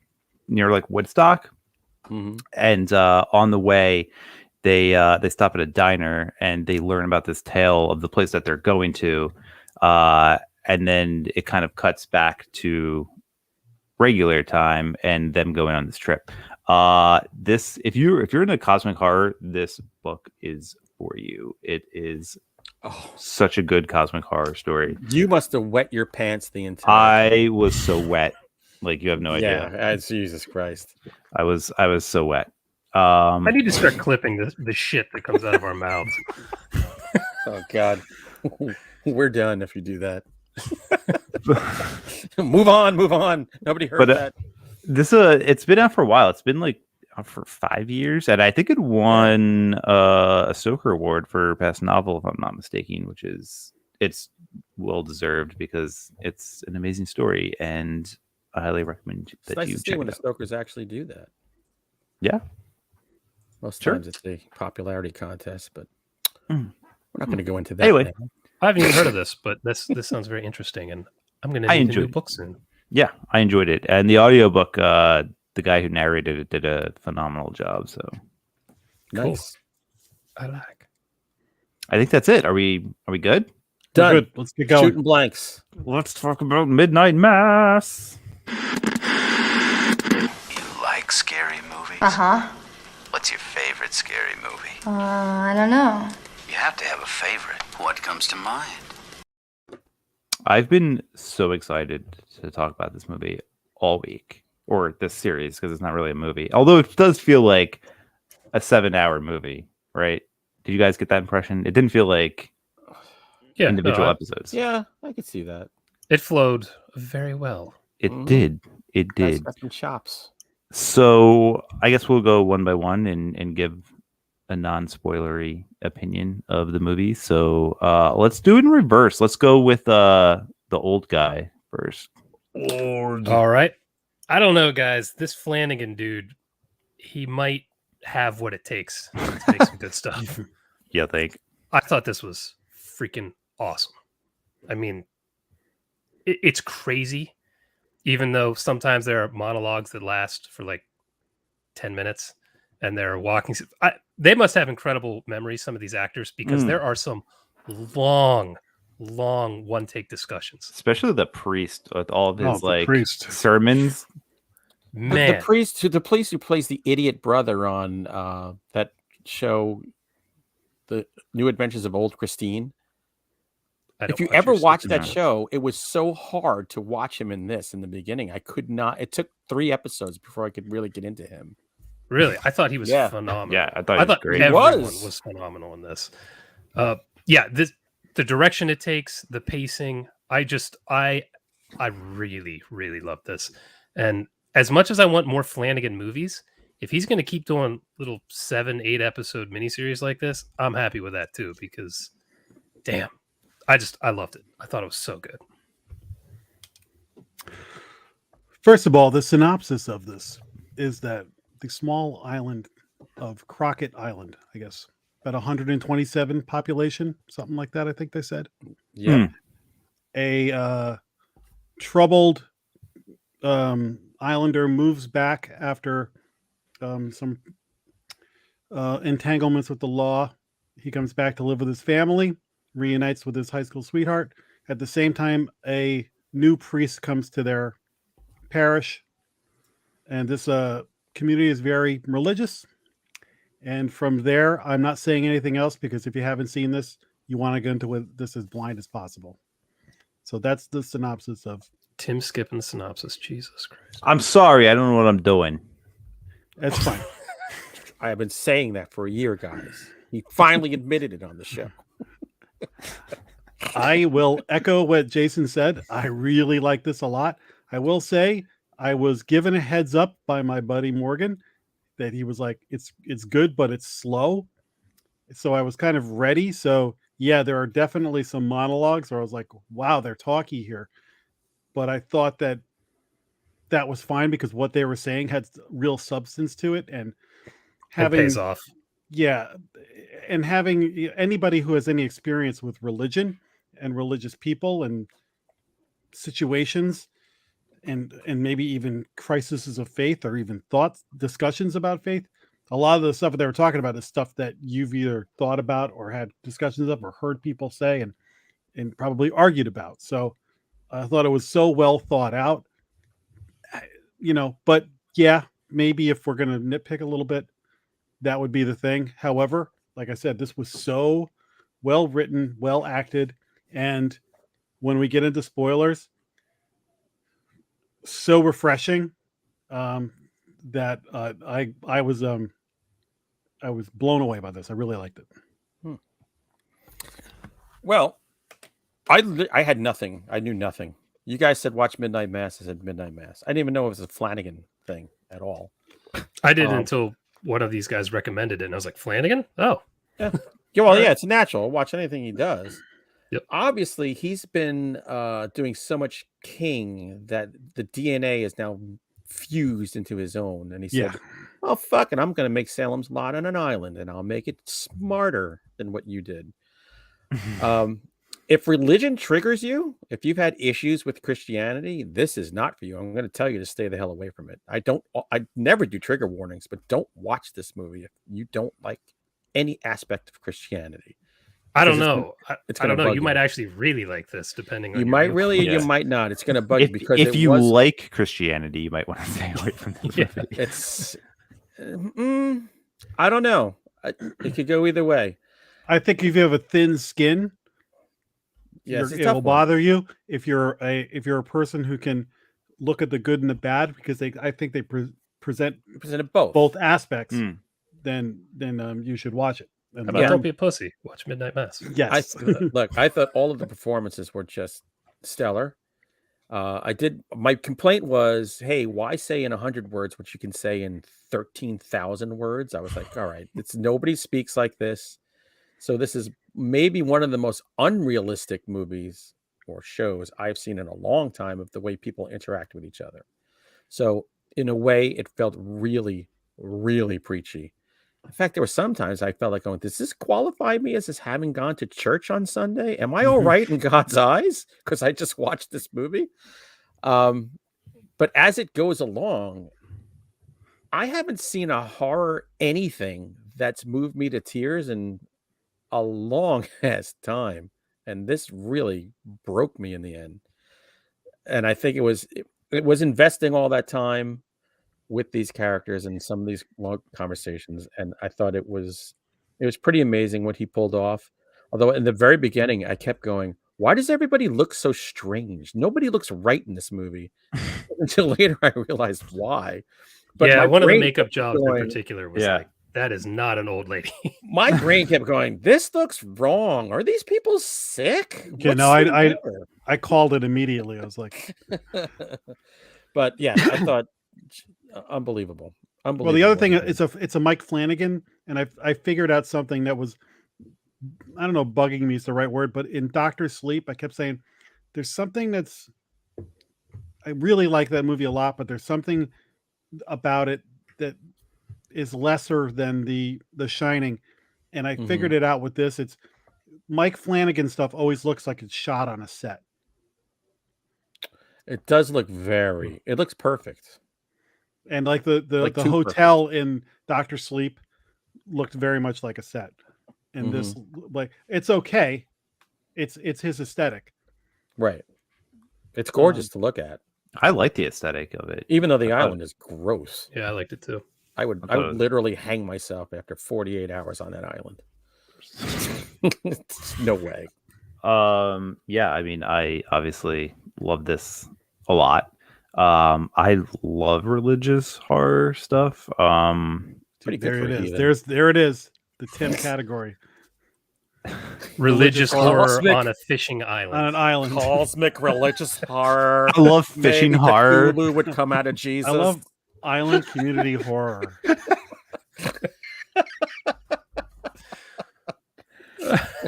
near like Woodstock. Mm-hmm. And on the way, they stop at a diner and they learn about this tale of the place that they're going to. And then it kind of cuts back to regular time and them going on this trip. This if you're into cosmic horror, this book is for you. It is such a good cosmic horror story. You must have wet your pants the entire I was so wet, like you have no idea. Yeah, Jesus Christ. I was so wet. I need to start clipping the shit that comes out of our mouths. Oh God, we're done if you do that. Move on. Nobody heard But that. this it's been out for a while. It's been like out for 5 years, and I think it won a Stoker Award for best novel, if I'm not mistaken, which is it's well deserved because it's an amazing story, and I highly recommend It's that nice you to see check when it the out. Stokers actually do that. Yeah, Most Sure. times it's a popularity contest, but Mm. we're not going to go into that. Anyway. now. I haven't even heard of this, but this sounds very interesting, and I'm going to I need a enjoyed new it. book soon. yeah, I enjoyed it, and the audiobook, the guy who narrated it did a phenomenal job. So Nice. I like. I think that's it. Are we good? Done. Good. Let's get going. Shooting blanks. Let's talk about Midnight Mass. You like scary movies? Uh-huh. What's your favorite scary movie? I don't know. You have to have a favorite. What comes to mind? I've been so excited to talk about this movie all week, or this series, because it's not really a movie. Although it does feel like a 7-hour movie, right? Did you guys get that impression? It didn't feel like individual episodes. Yeah, I could see that. It flowed very well. It Mhm. did. It Nice, did. got some chops. So I guess we'll go one by one and give a non-spoilery opinion of the movie. So let's do it in reverse. Let's go with the old guy first. All right. I don't know, guys. This Flanagan dude, he might have what it takes to make some good stuff. Yeah, think. I thought this was freaking awesome. I mean, it's crazy, even though sometimes there are monologues that last for like 10 minutes and they're walking. They must have incredible memories, some of these actors, because there are some long one-take discussions. Especially the priest with all of his the priest. sermons. Man, The priest who plays the idiot brother on that show, The New Adventures of Old Christine. I don't If you watch ever your watched stupid that show. show, it was so hard to watch him in this in the beginning. I could not. It took 3 episodes before I could really get into him. Really, I thought he was Yeah. phenomenal. Yeah, I thought he was great. Everyone was. was phenomenal in this. The direction it takes, the pacing. I I really, really love this. And as much as I want more Flanagan movies, if he's going to keep doing little 7-8 episode miniseries like this, I'm happy with that too, because damn, I loved it. I thought it was so good. First of all, the synopsis of this is that the small island of Crockett Island, I guess, about 127 population, something like that, I think they said. Yeah. A troubled islander moves back after some entanglements with the law. He comes back to live with his family, reunites with his high school sweetheart. At the same time, a new priest comes to their parish, and this community is very religious. And from there, I'm not saying anything else, because if you haven't seen this, you want to go into this as blind as possible. So that's the synopsis of Tim skipping the synopsis. Jesus Christ. I'm sorry, I don't know what I'm doing. That's fine. I have been saying that for a year, guys. He finally admitted it on the show. I will echo what Jason said. I really like this a lot. I will say I was given a heads up by my buddy Morgan that he was like, it's good, but it's slow. So I was kind of ready. So yeah, there are definitely some monologues where I was like, wow, they're talky here. But I thought that was fine, because what they were saying had real substance to it, and having it pays off. Yeah, and having anybody who has any experience with religion and religious people and situations, and maybe even crises of faith, or even discussions about faith, a lot of the stuff they were talking about is stuff that you've either thought about or had discussions of or heard people say and probably argued about. So I thought it was so well thought out, but yeah, maybe if we're going to nitpick a little bit, that would be the thing. However, like I said, this was so well written, well acted, and when we get into spoilers, so refreshing that I was blown away by this. I really liked it. Well, I had nothing. I knew nothing. You guys said watch Midnight Mass. I said Midnight Mass. I didn't even know it was a Flanagan thing at all. I did until one of these guys recommended it, and I was like, Flanagan? Oh. Yeah. Well, yeah, it's natural. I'll watch anything he does. Yep. Obviously, he's been doing so much King that the DNA is now fused into his own. And he said, oh, fuck it, I'm going to make Salem's Lot on an island, and I'll make it smarter than what you did. If religion triggers you, if you've had issues with Christianity, this is not for you. I'm going to tell you to stay the hell away from it. I never do trigger warnings, but don't watch this movie if you don't like any aspect of Christianity. I don't know. I don't know. You might actually really like this, depending on you might really, you might not. It's going to bug you, because if you like Christianity, you might want to stay away from this movie. It's I don't know. It could go either way. I think if you have a thin skin, yes, it will bother you. If you're a person who can look at the good and the bad, because I think they presented both aspects, then you should watch it. How about Don't Be a Pussy? Watch Midnight Mass. Yes. Look, I thought all of the performances were just stellar. My complaint was, hey, why say in 100 words what you can say in 13,000 words? I was like, all right, nobody speaks like this. So this is maybe one of the most unrealistic movies or shows I've seen in a long time of the way people interact with each other. So in a way, it felt really, really preachy. In fact, there were sometimes I felt like going, does this qualify me as having gone to church on Sunday? Am I all right in God's eyes? Because I just watched this movie. But as it goes along, I haven't seen a horror anything that's moved me to tears in a long ass time. And this really broke me in the end. And I think it was investing all that time with these characters and some of these long conversations, and I thought it was pretty amazing what he pulled off. Although in the very beginning, I kept going, why does everybody look so strange? Nobody looks right in this movie. Until later, I realized why. But yeah, one of the makeup jobs in particular was like that is not an old lady. My brain kept going, this looks wrong. Are these people sick? Okay, What's no, the I matter? called it immediately. I was like, But yeah, I thought unbelievable. well, the other Unbelievable. thing it's a Mike Flanagan, and I figured out something that was, I don't know, bugging me is the right word, but in Doctor Sleep, I kept saying there's something that's, I really like that movie a lot, but there's something about it that is lesser than the Shining, and I figured it out with this. It's Mike Flanagan stuff always looks like it's shot on a set. It does look it looks perfect. And like the Like too hotel in Doctor Sleep looked very much like a set. And this, like, it's okay. It's his aesthetic. Right. It's gorgeous to look at. I like the aesthetic of it. Even though the island is gross. Yeah, I liked it too. I would literally hang myself after 48 hours on that island. No way. Yeah, I mean, I obviously love this a lot. I love religious horror stuff. Pretty There good it for is. heathen. There it is. The Tim category. Religious horror Cosmic- on a fishing island. On an island. Cosmic religious horror. I love fishing Maybe horror. Cthulhu would come out of Jesus. I love island community horror.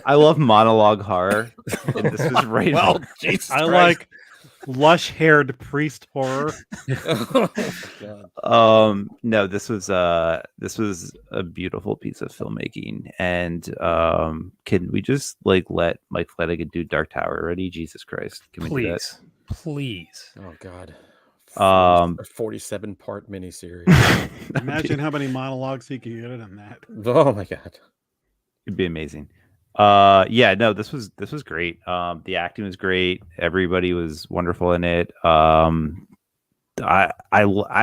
I love monologue horror. And this was right. Well, Jesus I Christ. like lush-haired priest horror. God. No, this was a beautiful piece of filmmaking. And can we just like let Mike Flanagan do Dark Tower already? Jesus Christ. Can we do that? Please. Oh God. 47-part miniseries. Imagine how many monologues he could get in that. Oh my God. It'd be amazing. Yeah, no, this was great. The acting was great. Everybody was wonderful in it. At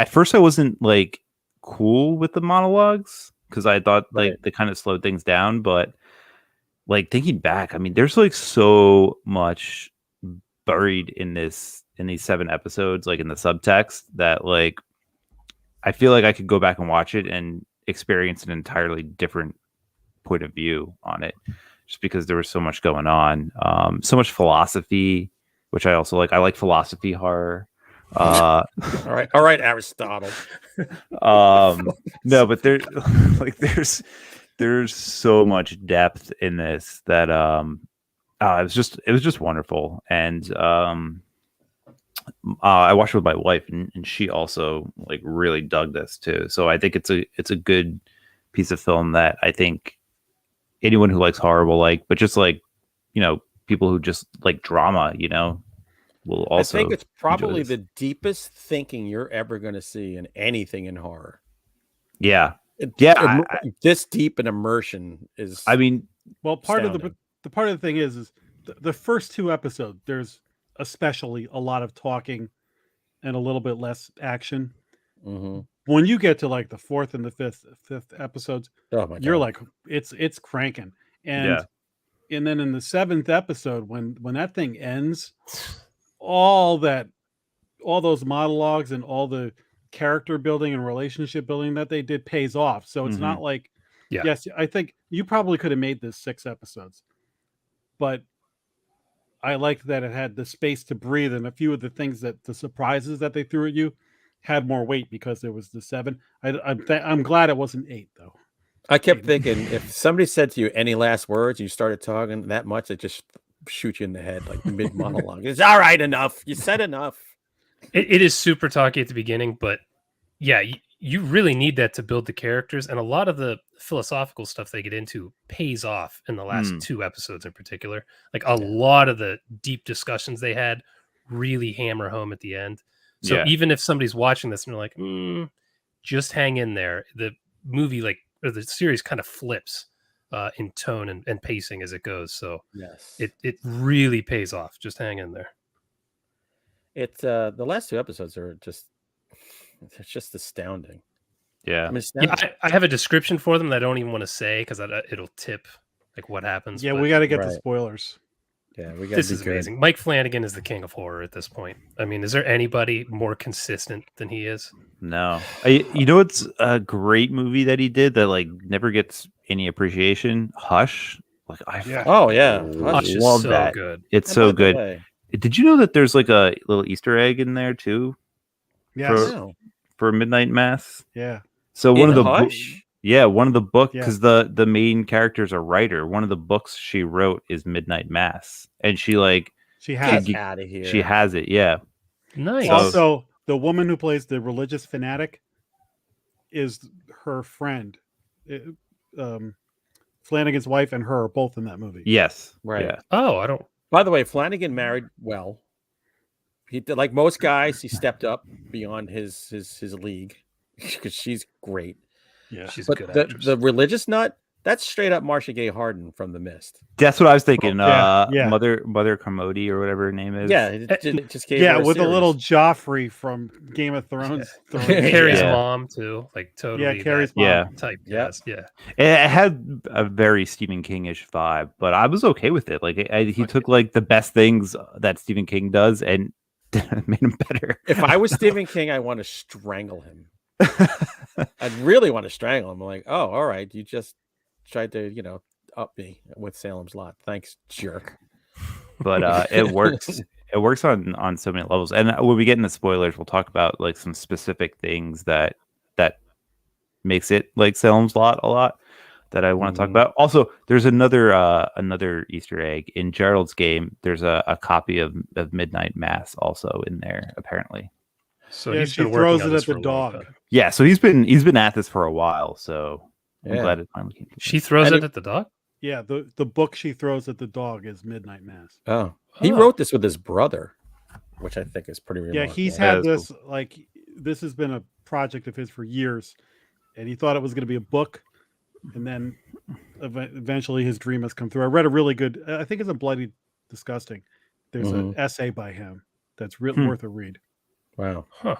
first I wasn't like cool with the monologues because I thought like they kind of slowed things down, but like thinking back, I mean, there's like so much buried in these 7 episodes, like in the subtext, that like I feel like I could go back and watch it and experience an entirely different point of view on it, just because there was so much going on, so much philosophy, which I also like. I like philosophy horror. All right, Aristotle. No, but there's so much depth in this that it was just wonderful. And I watched it with my wife, and she also like really dug this too. So I think it's a good piece of film that I think anyone who likes horror will like, but just like, you know, people who just like drama, you know, will also. I think it's probably enjoy this. the deepest thinking you're ever going to see in anything in horror. Yeah. Yeah. This deep an immersion is. I mean, well, part astounding. of the part of the thing is the first 2 episodes, there's especially a lot of talking and a little bit less action. When you get to like the 4th and the 5th episodes, oh my God. you're like, it's cranking. And then in the 7th episode, when that thing ends, all those monologues and all the character building and relationship building that they did pays off. So it's not like, yes, I think you probably could have made this 6 episodes, but I liked that it had the space to breathe, and a few of the things that the surprises that they threw at you had more weight because there was the 7. I'm glad it wasn't 8 though. I kept thinking if somebody said to you any last words, you started talking that much, it just shoot you in the head like mid monologue. It's all right, enough. You said enough. It is super talky at the beginning, but yeah, you really need that to build the characters, and a lot of the philosophical stuff they get into pays off in the last 2 episodes in particular. Like a lot of the deep discussions they had really hammer home at the end. So even if somebody's watching this and they're like, just hang in there, the movie or the series kind of flips in tone and pacing as it goes. So it really pays off. Just hang in there. It's the last 2 episodes are it's just astounding. Yeah. I mean, astounding. I have a description for them that I don't even want to say because it'll tip like what happens. Yeah, but we got to get the spoilers. Yeah, we got This is amazing. Mike Flanagan is the king of horror at this point. I mean, is there anybody more consistent than he is? No, you know, it's a great movie that he did that like never gets any appreciation. Hush, like Oh yeah, Hush is love so that. good. It's And so by the good. way- Did you know that there's like a little Easter egg in there too Yes. No. for Midnight Mass? Yeah. So one of In the Hush? one of the book Yeah. because the main character's a writer. One of the books she wrote is Midnight Mass, and she like She has. Get out of here. she has it. Yeah. Nice. Also, the woman who plays the religious fanatic is her friend. Flanagan's wife and her are both in that movie. Yes. Right. Yeah. Oh, I don't. By the way, Flanagan married well. He did, like most guys, he stepped up beyond his league because she's great. Yeah. She's a But good the, actress. the religious nut, that's straight up Marcia Gay Harden from The Mist. That's what I was thinking. yeah. Mother Commodity or whatever her name is. Yeah, it just gave Yeah, her with a series. little Joffrey from Game of Thrones. thrown in. Carrie's Yeah. mom too, like totally. Carrie's that mom. Yeah. type. Yep. Yes, yeah. It had a very Stephen King-ish vibe, but I was okay with it. Like he took like the best things that Stephen King does and made him better. If I was Stephen King, I want to strangle him. I'd really want to strangle him. I'm like, oh, all right, you just tried to, up me with Salem's Lot. Thanks, jerk. But it works. It works on so many levels. And when we get into spoilers, we'll talk about like some specific things that makes it like Salem's Lot a lot that I want to talk about. Also, there's another Easter egg in Gerald's game. There's a copy of Midnight Mass also in there apparently. So Yeah, he's she been throws working on it this at the for a long dog. time. Yeah, so he's been at this for a while. So I'm Yeah. glad it finally came. She throws And it at the dog. Yeah, the book she throws at the dog is Midnight Mass. Oh, he Oh. wrote this with his brother, which I think is pretty Yeah, remarkable. he's That had is this this has been a project of his for years, and he thought it was going to be a book, and then eventually his dream has come through. I read a really good, I think it's a Bloody Disgusting. There's an essay by him that's worth a read. Wow. Huh.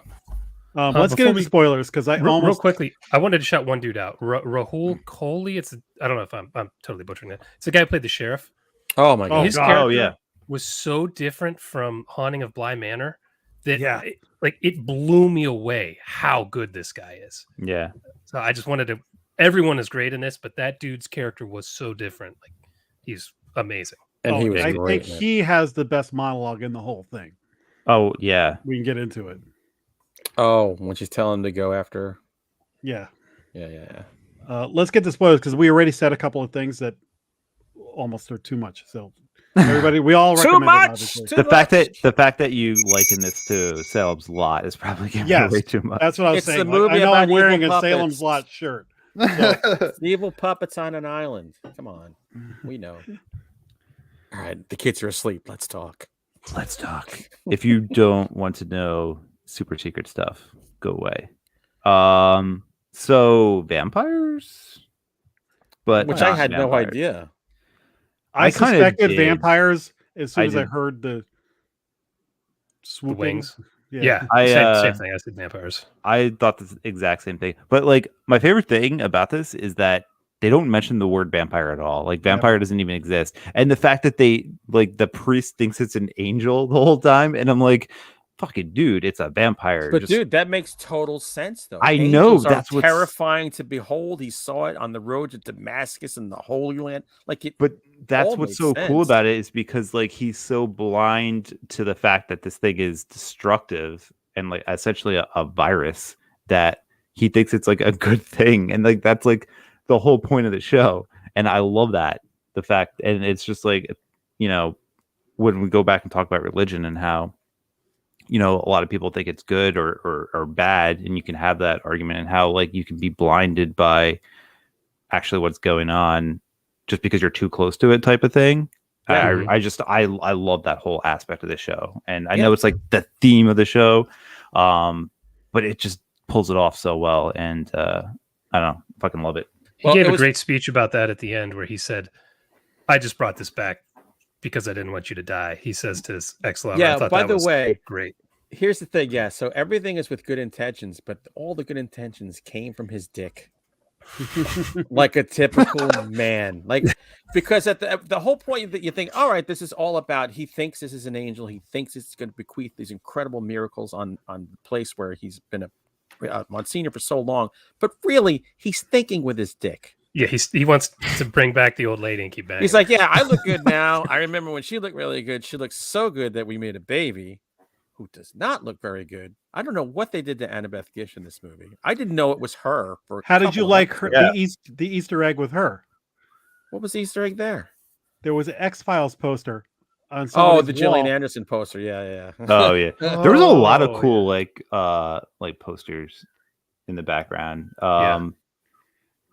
Let's get before into we- spoilers because I Real almost quickly, I wanted to shout one dude out. Rahul Kohli. I don't know if I'm totally butchering it. It's the guy who played the sheriff. Oh my god. His God. character Oh, yeah. was so different from Haunting of Bly Manor that Yeah. it blew me away how good this guy is. Yeah. So I just wanted to. Everyone is great in this, but that dude's character was so different. Like he's amazing. And he was I great. think in it. he has the best monologue in the whole thing. Oh yeah. We can get into it. Oh, when she's telling him to go after. Yeah. Yeah. Let's get to spoilers because we already said a couple of things that almost are too much. So everybody, we all Too recommend it, much. obviously. Too The much. fact that you liken this to Salem's Lot is probably giving Yes. way too much. That's what I was It's saying. the Like, movie I know about I'm wearing evil a Salem's puppets. Lot shirt. Evil puppets on an island. Come on. We know. All right. The kids are asleep. Let's talk. Let's talk. If you don't want to know super secret stuff, go away. So vampires, but Which I not had no vampires. idea. I kinda suspected did. vampires as soon I as I did. heard the The swooping. wings. Yeah. I, same thing. I said vampires. I thought the exact same thing. But like my favorite thing about this is that they don't mention the word vampire at all. Like vampire doesn't even exist. And the fact that they like the priest thinks it's an angel the whole time, and I'm like, fucking dude, it's a vampire. But Just- dude, that makes total sense though. I know, Angels are that's what's- terrifying to behold. He saw it on the road to Damascus and the Holy Land. Like it, But that's all what's makes so cool sense. about it is because like he's so blind to the fact that this thing is destructive and like essentially a virus that he thinks it's like a good thing, and like that's like the whole point of the show. And I love that, the fact, and it's just like, when we go back and talk about religion and how a lot of people think it's good or bad, and you can have that argument, and how like you can be blinded by actually what's going on just because you're too close to it, type of thing. Yeah. I love that whole aspect of the show, and I know it's like the theme of the show, but it just pulls it off so well, and I don't know, fucking love it. He Well, gave it a was- great speech about that at the end where he said, I just brought this back because I didn't want you to die. He says to his ex-lover. I Yeah, thought by that the was way, great. here's the thing. Yeah, so everything is with good intentions, but all the good intentions came from his dick. like a typical man. Like, because at the whole point that you think, all right, this is all about, he thinks this is an angel. He thinks it's going to bequeath these incredible miracles on the place where he's been a Monsignor for so long. But really, he's thinking with his dick. Yeah, he wants to bring back the old lady and keep banging. He's like, yeah, I look good now. I remember when she looked really good. She looked so good that we made a baby who does not look very good. I don't know what they did to Annabeth Gish in this movie. I didn't know it was her. How did you like her? The Easter egg with her? What was the Easter egg there? There was an X-Files poster on the Gillian Anderson poster. Yeah. Oh yeah. There was a lot of cool like posters in the background.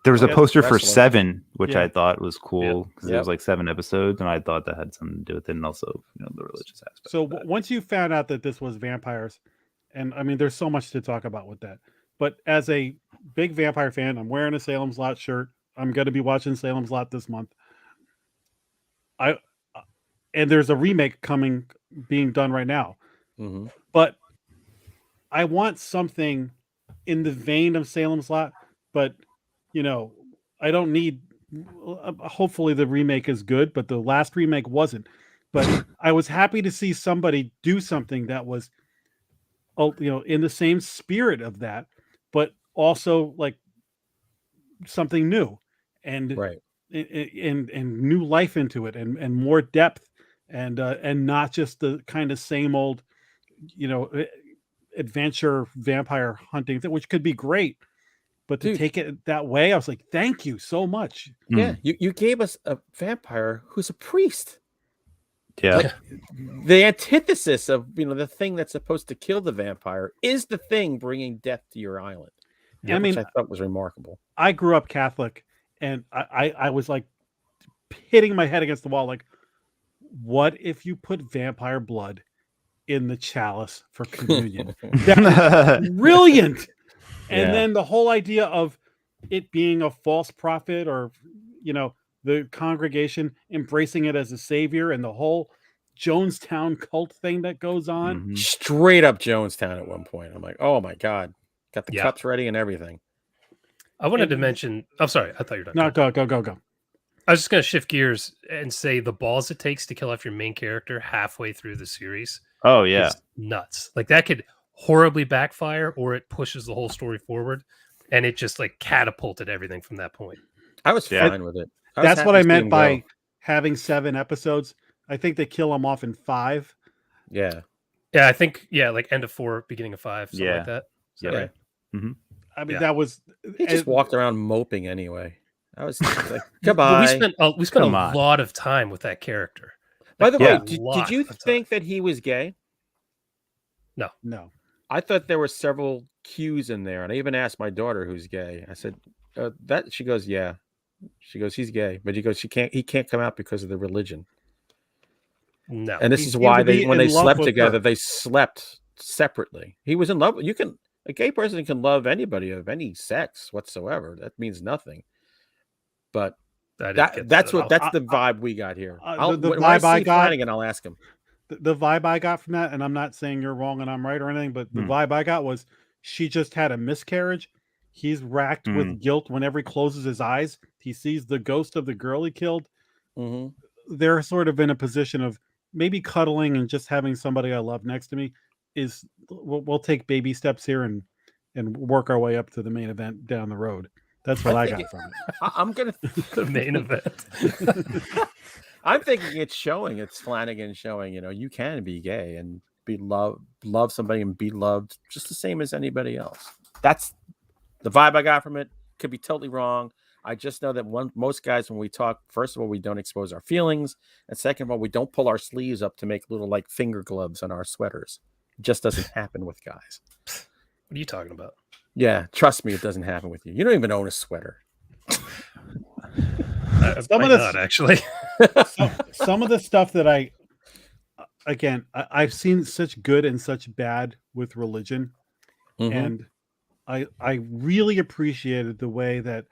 There was a poster for Seven, which I thought was cool because there was like 7 episodes, and I thought that had something to do with it, and also the religious aspect. So once you found out that this was vampires, and I mean, there's so much to talk about with that. But as a big vampire fan, I'm wearing a Salem's Lot shirt. I'm going to be watching Salem's Lot this month. And there's a remake being done right now. Mm-hmm. But I want something in the vein of Salem's Lot, but I don't need. Hopefully, the remake is good, but the last remake wasn't. But I was happy to see somebody do something that was, in the same spirit of that, but also like something new and and new life into it, and more depth, and not just the kind of same old, adventure vampire hunting, which could be great. But to take it that way, I was like, thank you so much. Yeah, you gave us a vampire who's a priest. Yeah. Like, the antithesis of, the thing that's supposed to kill the vampire is the thing bringing death to your island. I mean, which I thought was remarkable. I grew up Catholic, and I was like hitting my head against the wall. Like, what if you put vampire blood in the chalice for communion? That's brilliant. And then the whole idea of it being a false prophet, or, the congregation embracing it as a savior, and the whole Jonestown cult thing that goes on. Mm-hmm. Straight up Jonestown at one point. I'm like, oh my God. Got the cups ready and everything. I wanted to mention, I'm sorry, I thought you were done. No, go. I was just going to shift gears and say the balls it takes to kill off your main character halfway through the series. Oh, yeah. Is nuts. Like, that could horribly backfire, or it pushes the whole story forward, and it just like catapulted everything from that point. I was fine with it. That's what I meant by having 7 episodes. I think they kill him off in 5. Yeah, I think like end of 4, beginning of 5, something like that. Yeah. Right? Mm-hmm. I mean, that was he just walked around moping anyway. I was like, goodbye. We spent a lot of time with that character. By the way, did you think that he was gay? No. I thought there were several cues in there, and I even asked my daughter, who's gay. I said, "That." She goes, "Yeah." She goes, "He's gay," but he goes, "He can't come out because of the religion." No, and this is why when they slept together, they slept separately. He was in love. A gay person can love anybody of any sex whatsoever. That means nothing. But that's the vibe we got here. The vibe I got, Flanagan, I'll ask him. The vibe I got from that, and I'm not saying you're wrong and I'm right or anything, but the vibe I got was she just had a miscarriage. He's racked with guilt whenever he closes his eyes. He sees the ghost of the girl he killed. Mm-hmm. They're sort of in a position of maybe cuddling and just having somebody I love next to me. We'll take baby steps here and work our way up to the main event down the road. That's what I got from it. I'm gonna the main event. I'm thinking it's Flanagan showing, you can be gay and love somebody and be loved just the same as anybody else. That's the vibe I got from it. Could be totally wrong. I just know that most guys, when we talk, first of all, we don't expose our feelings. And second of all, we don't pull our sleeves up to make little like finger gloves on our sweaters. It just doesn't happen with guys. What are you talking about? Yeah, trust me, it doesn't happen with you. You don't even own a sweater. Actually. Some of the stuff that I've seen such good and such bad with religion, and I really appreciated the way that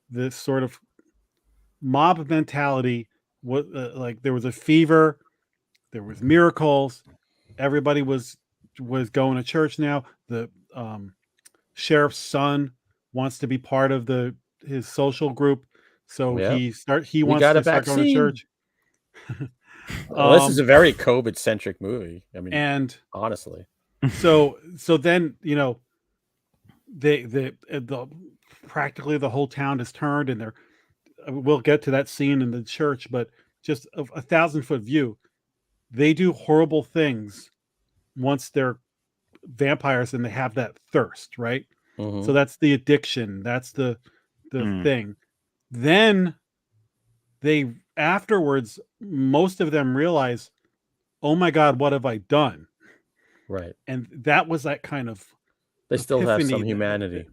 this sort of mob mentality was like there was a fever, there was miracles, everybody was going to church now. The sheriff's son wants to be part of the his social group. So Yep. he We wants got a to start going to vaccine. church. Well, this is a very COVID centric movie. I mean, and honestly. so then the practically the whole town is turned, and we'll get to that scene in the church, but just a 1,000-foot view, they do horrible things once they're vampires and they have that thirst, right? Mhm. So that's the addiction, that's the thing. Then they afterwards, most of them realize, oh my God, what have I done? Right. And that was that kind of They still have some epiphany humanity.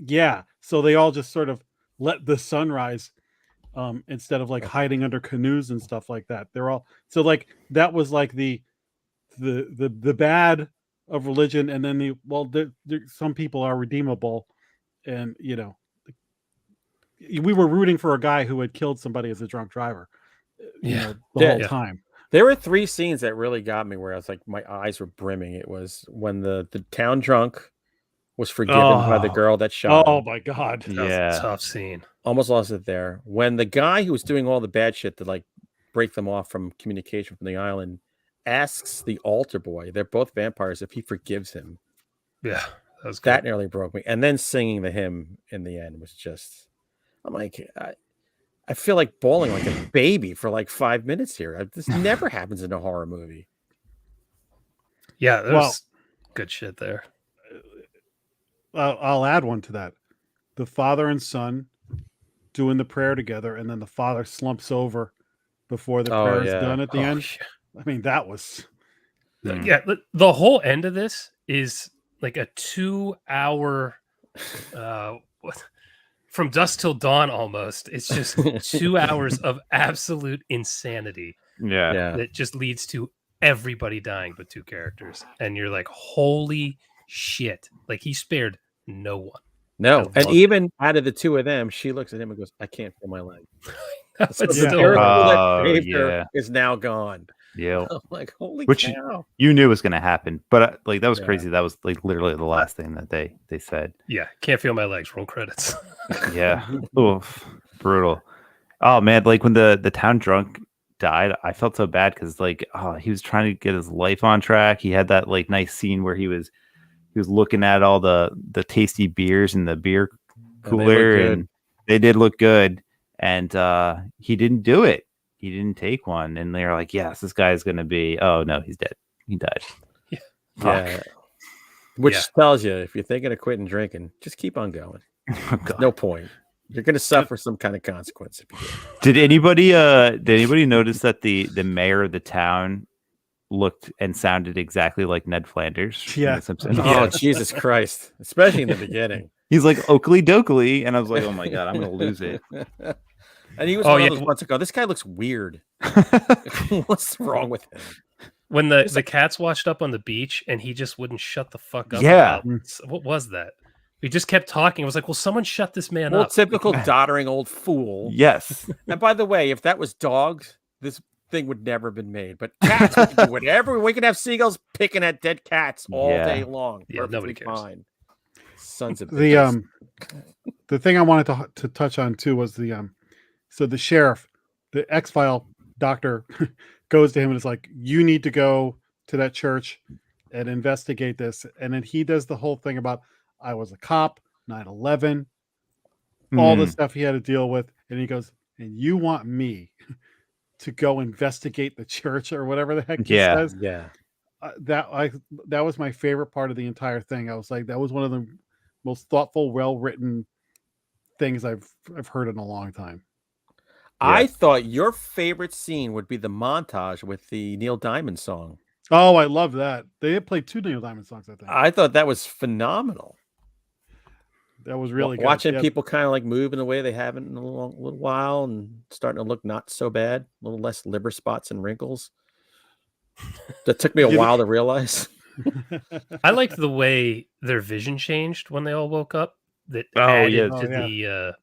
yeah. So they all just sort of let the sun rise, instead of like hiding under canoes and stuff like that. They're all so like that was like the bad of religion, and then some people are redeemable, and we were rooting for a guy who had killed somebody as a drunk driver, the whole time. There were 3 scenes that really got me where I was like, my eyes were brimming. It was when the town drunk was forgiven by the girl that shot him. Oh my God. That was a tough scene. Almost lost it there. When the guy who was doing all the bad shit to like break them off from communication from the island asks the altar boy, they're both vampires, if he forgives him. Yeah, that nearly broke me. And then singing the hymn in the end was just, I'm like, I feel like bawling like a baby for like 5 minutes here. This never happens in a horror movie. Yeah, there's good shit there. I'll add one to that. The father and son doing the prayer together, and then the father slumps over before the prayer is done at the end. I mean, that was... Yeah, the whole end of this is like a 2-hour... from dusk till dawn almost. It's just 2 hours of absolute insanity. Yeah. That just leads to everybody dying but 2 characters. And you're like, holy shit. Like, he spared no one. No. And even out of the 2 of them, she looks at him and goes, I can't feel my leg. So the miracle that saved her is now gone. Yeah. I'm like, holy Which cow. you knew was going to happen, but like that was crazy. That was like literally the last thing that they said. Yeah, can't feel my legs. Roll credits. Yeah. Oof. Brutal. Oh man, like when the town drunk died, I felt so bad because like he was trying to get his life on track. He had that like nice scene where he was looking at all the tasty beers in the beer cooler, and they did look good, and he didn't do it. He didn't take one, and they're like, yes, this guy's gonna be, oh no, he's dead. He died. Yeah. Yeah. Which tells you, if you're thinking of quitting drinking, just keep on going. No point. You're gonna suffer some kind of consequence if you do. Did anybody notice that the mayor of the town looked and sounded exactly like Ned Flanders? Yeah. Oh, Jesus Christ. Especially in the beginning. He's like Oakley Dokley, and I was like, oh my God, I'm gonna lose it. And he was one of those months ago. This guy looks weird. What's wrong with him? When the cats washed up on the beach and he just wouldn't shut the fuck up. Yeah. What was that? We just kept talking. I was like, well, someone shut this man up. Typical doddering old fool. Yes. And by the way, if that was dogs, this thing would never have been made. But cats, we can do whatever. We can have seagulls picking at dead cats all day long. Yeah, nobody cares. Fine. Sons of the thing I wanted to touch on too was so the sheriff, the X-File doctor, goes to him and is like, you need to go to that church and investigate this. And then he does the whole thing about, I was a cop, 9/11, all the stuff he had to deal with. And he goes, and you want me to go investigate the church or whatever the heck he says? Yeah. That was my favorite part of the entire thing. I was like, that was one of the most thoughtful, well-written things I've heard in a long time. I thought your favorite scene would be the montage with the Neil Diamond song. Oh, I love that. They had played 2 Neil Diamond songs, I think. I thought that was phenomenal. That was really good. Watching people kind of like move in the way they haven't in a little while and starting to look not so bad, a little less liver spots and wrinkles. That took me a while to realize. I liked the way their vision changed when they all woke up. That the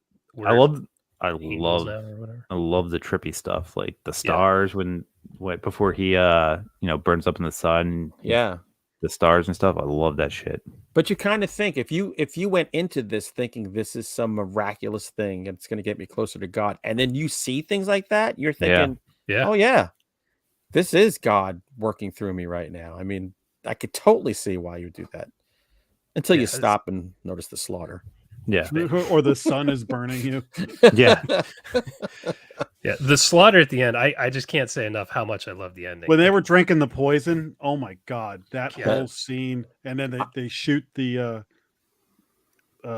I love the trippy stuff, like the stars when before he burns up in the sun. Yeah. the stars and stuff. I love that shit. But you kind of think if you went into this thinking this is some miraculous thing and it's going to get me closer to God, and then you see things like that, you're thinking, Yeah. oh yeah, this is God working through me right now. I mean, I could totally see why you would do that until you stop and notice the slaughter. Yeah. Or the sun is burning you. Yeah. Yeah, the slaughter at the end, I just can't say enough how much I love the ending. When they were drinking the poison, oh my god, that Yeah. whole scene, and then they shoot the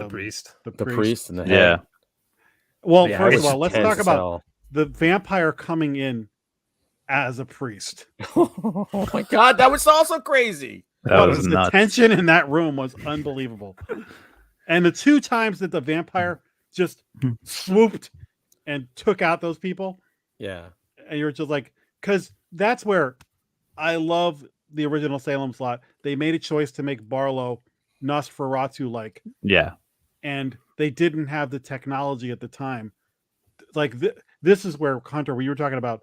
priest. The priest in the head. Yeah. Well, Yeah, first it of was all, let's tense talk as about hell. the vampire coming in as a priest. Oh my god, that was also crazy. That was the nuts. tension in that room was unbelievable. And the 2 times that the vampire just swooped and took out those people, Yeah. and you're just like, because that's where I love the original Salem slot. They made a choice to make Barlow Nosferatu like, Yeah. and they didn't have the technology at the time. Like this is where Hunter, we were talking about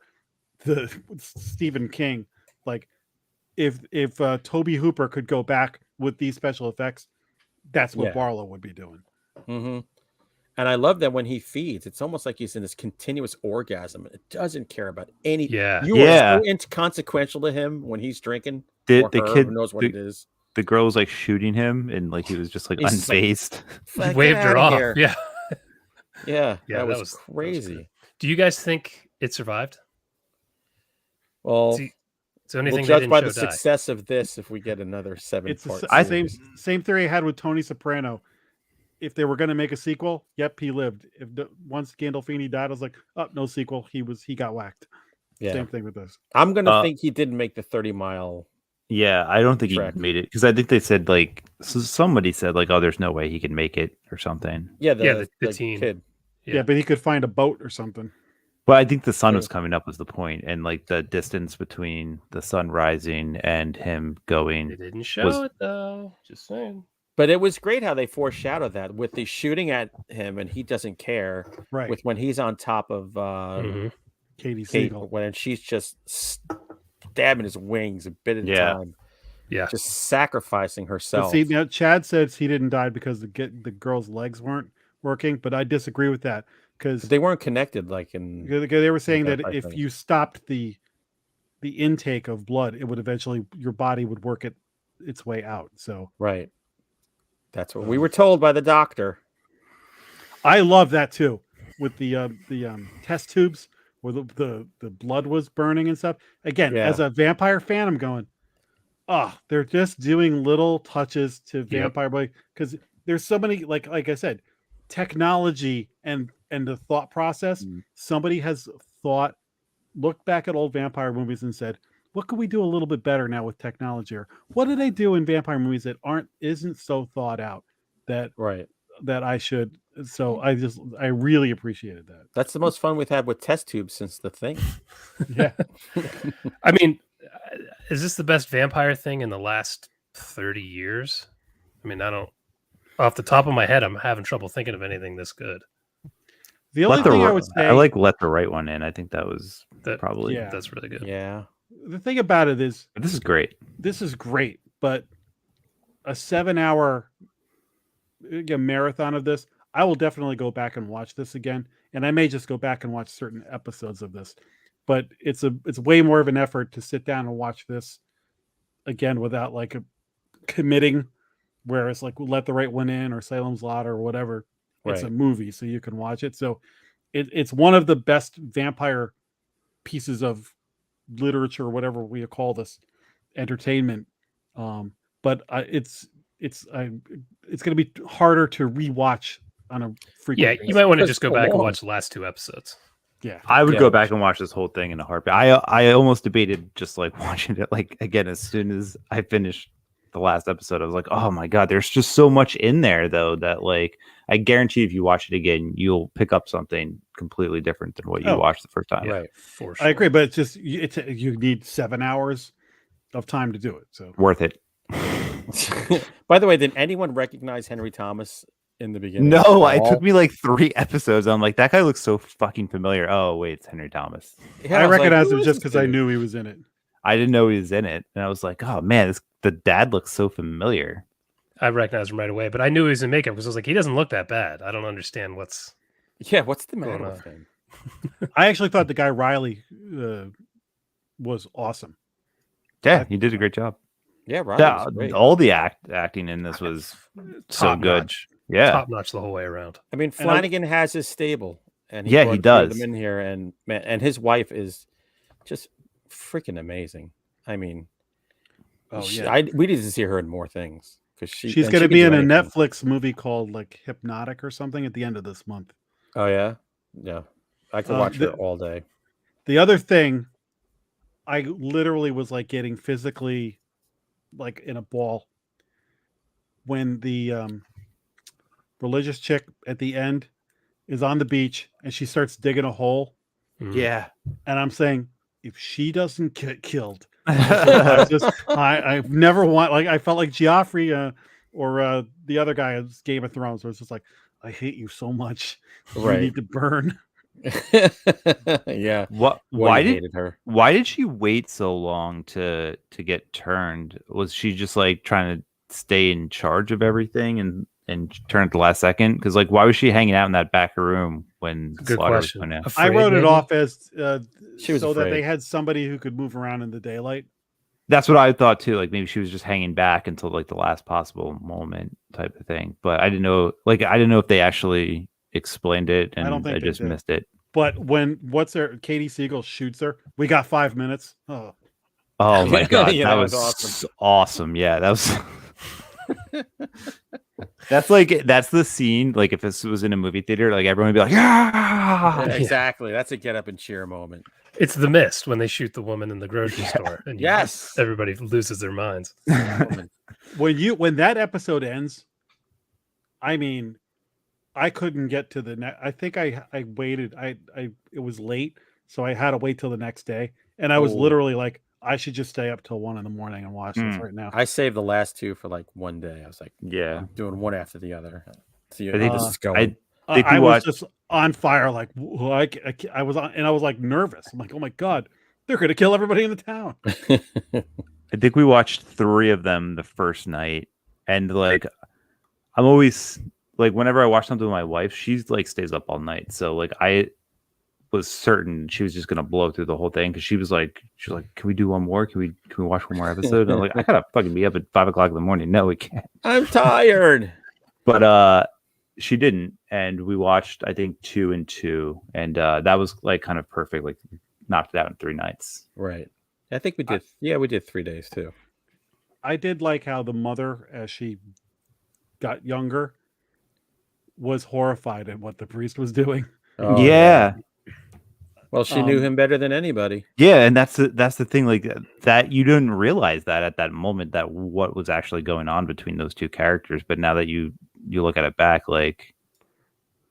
the Stephen King, like if Toby Hooper could go back with these special effects, that's what Yeah. Barlow would be doing. Mm-hmm. And I love that when he feeds, it's almost like he's in this continuous orgasm. It doesn't care about any. Yeah. You Yeah. are so inconsequential to him when he's drinking. The or her, kid who knows what it is. The girl was like shooting him, and like he was just like He's just like, unfazed. Fuck, Waved get her outta off. here. Yeah. Yeah. Yeah, that that was was crazy. Do you guys think it survived? Well, Is there we'll anything they judge didn't by show the die? success of this if we get another 7 It's part the series. same theory I had with Tony Soprano. If they were going to make a sequel, yep, he lived. If once Gandolfini died, I was like, oh, no sequel. He got whacked. Yeah. Same thing with this. I'm gonna think he didn't make the 30-mile. Yeah, I don't think he Trek. made it because I think they said like somebody said like, oh, there's no way he can make it or something. Yeah, the teen. kid. Yeah. But he could find a boat or something. But I think the sun Yeah. was coming up was the point, and like the distance between the sun rising and him going. They didn't show it though. Just saying. But it was great how they foreshadowed that with the shooting at him and he doesn't care. Right. With when he's on top of Katie Kate, Siegel. when she's just stabbing his wings a bit at a Yeah. time. Yeah. Just sacrificing But herself. see, now Chad says he didn't die because the girl's legs weren't working, but I disagree with that because They weren't connected like in they were saying that vampire if thing. you stopped the intake of blood, it would eventually your body would work its way out. So right. That's what we were told by the doctor. I love that too, with the test tubes where the blood was burning and stuff. Again, Yeah. as a vampire fan, I'm going, oh, they're just doing little touches to vampire blood because there's so many like I said, technology and the thought process. Somebody has looked back at old vampire movies and said, what could we do a little bit better now with technology? Or what do they do in vampire movies that isn't so thought out that Right. that I should? So I really appreciated that. That's the most fun we've had with test tubes since the thing. Yeah. I mean, is this the best vampire thing in the last 30 years? I mean, I don't. Off the top of my head, I'm having trouble thinking of anything this good. The only thing I would say, I like let the right one in. I think that was probably. yeah. That's really good. Yeah. The thing about it is, But this is great. this is great, but a 7-hour marathon of this, I will definitely go back and watch this again, and I may just go back and watch certain episodes of this. But it's way more of an effort to sit down and watch this again without like committing. Where it's like Let the Right One In or Salem's Lot or whatever. It's a Right. movie, so you can watch it. So it's one of the best vampire pieces of literature, whatever we call this, entertainment. But it's going to be harder to rewatch on a frequent. Yeah, basis. you might want to It's just go so back and long. watch the last 2 episodes. Yeah, I would Yeah. go back and watch this whole thing in a heartbeat. I almost debated just like watching it like again as soon as I finished the last episode. I was like, oh my god, there's just so much in there though that like I guarantee if you watch it again, you'll pick up something completely different than what you Oh. watched the first time. Right. For sure. I agree, but it's just you need 7 hours of time to do it. So Worth it. By the way, did anyone recognize Henry Thomas in the beginning? No, at it all? took me like 3 episodes. I'm like, that guy looks so fucking familiar. Oh wait, it's Henry Thomas. Yeah, I was like, recognized who him is just this because I dude? knew he was in it. I didn't know he was in it, and I was like, oh man, the dad looks so familiar. I recognized him right away, but I knew he was in makeup because I was like, he doesn't look that bad. I don't understand what's what's the going matter on. with him? I actually thought the guy Riley was awesome. Yeah, he did a great job. Yeah, Riley was great. All the acting in this was so Top good. notch. Yeah, Top notch the whole way around. I mean, Flanagan has his stable, and Yeah, brought he a few of does. them in here, and man, and his wife is just freaking amazing. I mean, we need to see her in more things because she's going to be in a Netflix movie called like Hypnotic or something at the end of this month. Oh yeah, I could watch her all day. The other thing, I literally was like getting physically like in a ball when the religious chick at the end is on the beach and she starts digging a hole. Yeah, and I'm saying, if she doesn't get killed, I've never want, like, I felt like Joffrey or the other guy in Game of Thrones, where it's just like, I hate you so much, you need to burn. Yeah. Why did she wait so long to get turned? Was she just like trying to stay in charge of everything and turn at the last second? Because like, why was she hanging out in that back room when Slaughter was going in? I wrote it off as she was so afraid that they had somebody who could move around in the daylight. That's what I thought too. Like maybe she was just hanging back until like the last possible moment type of thing. But I didn't know. Like I didn't know if they actually explained it, and I don't think I just missed it. But when Katie Siegel shoots her, we got 5 minutes. Oh my god, Yeah, that was awesome. Yeah, that was. That's the scene. Like if this was in a movie theater, like everyone would be like, yeah, exactly. That's a get up and cheer moment. It's The Mist when they shoot the woman in the grocery store, and everybody loses their minds. When that episode ends, I mean, I couldn't get to the next. I think I waited. It was late, so I had to wait till the next day, and I was literally like, I should just stay up till 1 a.m. and watch this right now. I saved the last two for like one day. I was like, I'm doing one after the other. See how this is going. I was just on fire. Like I was on, and I was like nervous. I'm like, oh my god, they're gonna kill everybody in the town. I think we watched 3 of them the first night, and like, I'm always like, whenever I watch something with my wife, she's like stays up all night. So like, I was certain she was just gonna blow through the whole thing because she was like, can we do one more? Can we watch one more episode? And I'm like, I gotta fucking be up at 5 o'clock in the morning. No, we can't. I'm tired. But she didn't, and we watched I think 2 and 2, and that was like kind of perfect. Like knocked it out in 3 nights. Right. I think we did. We did 3 days too. I did like how the mother, as she got younger, was horrified at what the priest was doing. Oh, yeah. Well, she knew him better than anybody. Yeah, and that's the thing. Like that, you didn't realize that at that moment that what was actually going on between those two characters. But now that you look at it back, like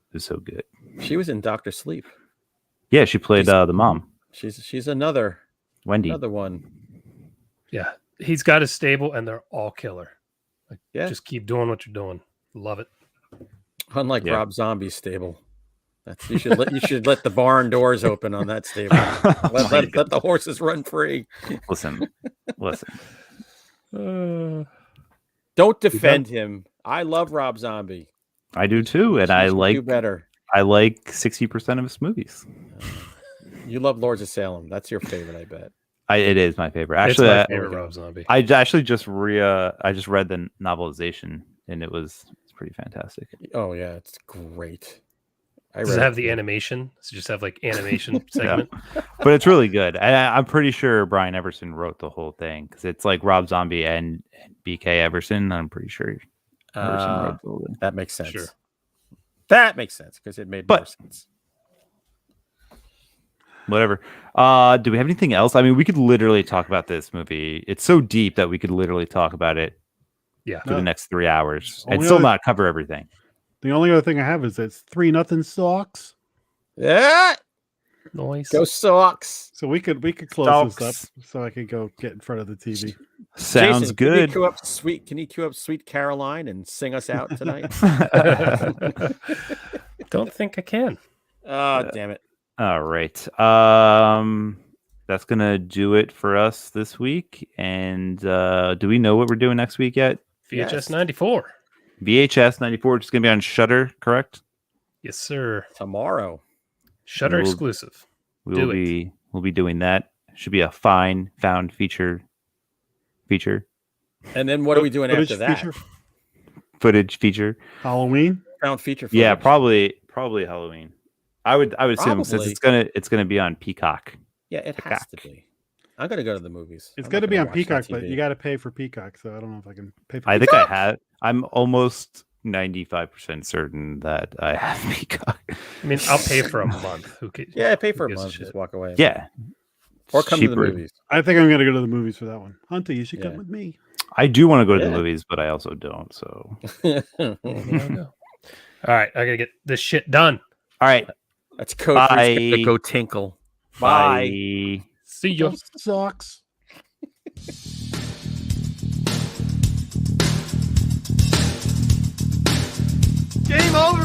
it was so good. She was in Dr. Sleep. Yeah, she played the mom. She's another Wendy. Another one. Yeah, he's got his stable, and they're all killer. Like, yeah, just keep doing what you're doing. Love it. Unlike Rob Zombie's stable. You should let the barn doors open on that stable. Let the horses run free. Listen. Don't defend him. I love Rob Zombie. I do too, and I like 60% of his movies. You love Lords of Salem. That's your favorite, I bet. It is my favorite. Actually, it's my favorite Rob Zombie. I actually just read the novelization, and it's pretty fantastic. Oh yeah, it's great. Does it have the animation? Does it just have like animation segment? But it's really good. I'm pretty sure Brian Everson wrote the whole thing because it's like Rob Zombie and BK Everson. I'm pretty sure Everson wrote the whole thing. That makes sense. Sure. That makes sense because it made more sense. Whatever. Do we have anything else? I mean, we could literally talk about this movie. It's so deep that we could literally talk about it for the next 3 hours and still not cover everything. The only other thing I have is it's 3-0 Sox. Yeah. Nice. Go Sox. So we could close this up so I could go get in front of the TV. Sounds Jason, good. Can you cue up Sweet Caroline and sing us out tonight? Don't think I can. Oh, damn it. All right. that's gonna do it for us this week. And do we know what we're doing next week yet? VHS 94. VHS 94, which is gonna be on Shudder, correct? Yes, sir. Tomorrow. Shudder exclusive. We'll be doing that. Should be a fine found feature. And then what are we doing after that? Footage feature. Halloween. Found feature footage. Yeah, probably Halloween. I would assume since it's gonna be on Peacock. Yeah, it has to be. I'm gonna go to the movies. It's going to be on Peacock, but you got to pay for Peacock, so I don't know if I can pay for. I think I have. I'm almost 95% certain that I have Peacock. I mean, I'll pay for a month. Who cares? Yeah, pay for a month. Just walk away. Yeah. Or come to the movies. I think I'm going to go to the movies for that one. Hunter, you should come with me. I do want to go to the movies, but I also don't. So. All right, I gotta get this shit done. All right. That's code for to go tinkle. Bye. See you. Sucks. Game over.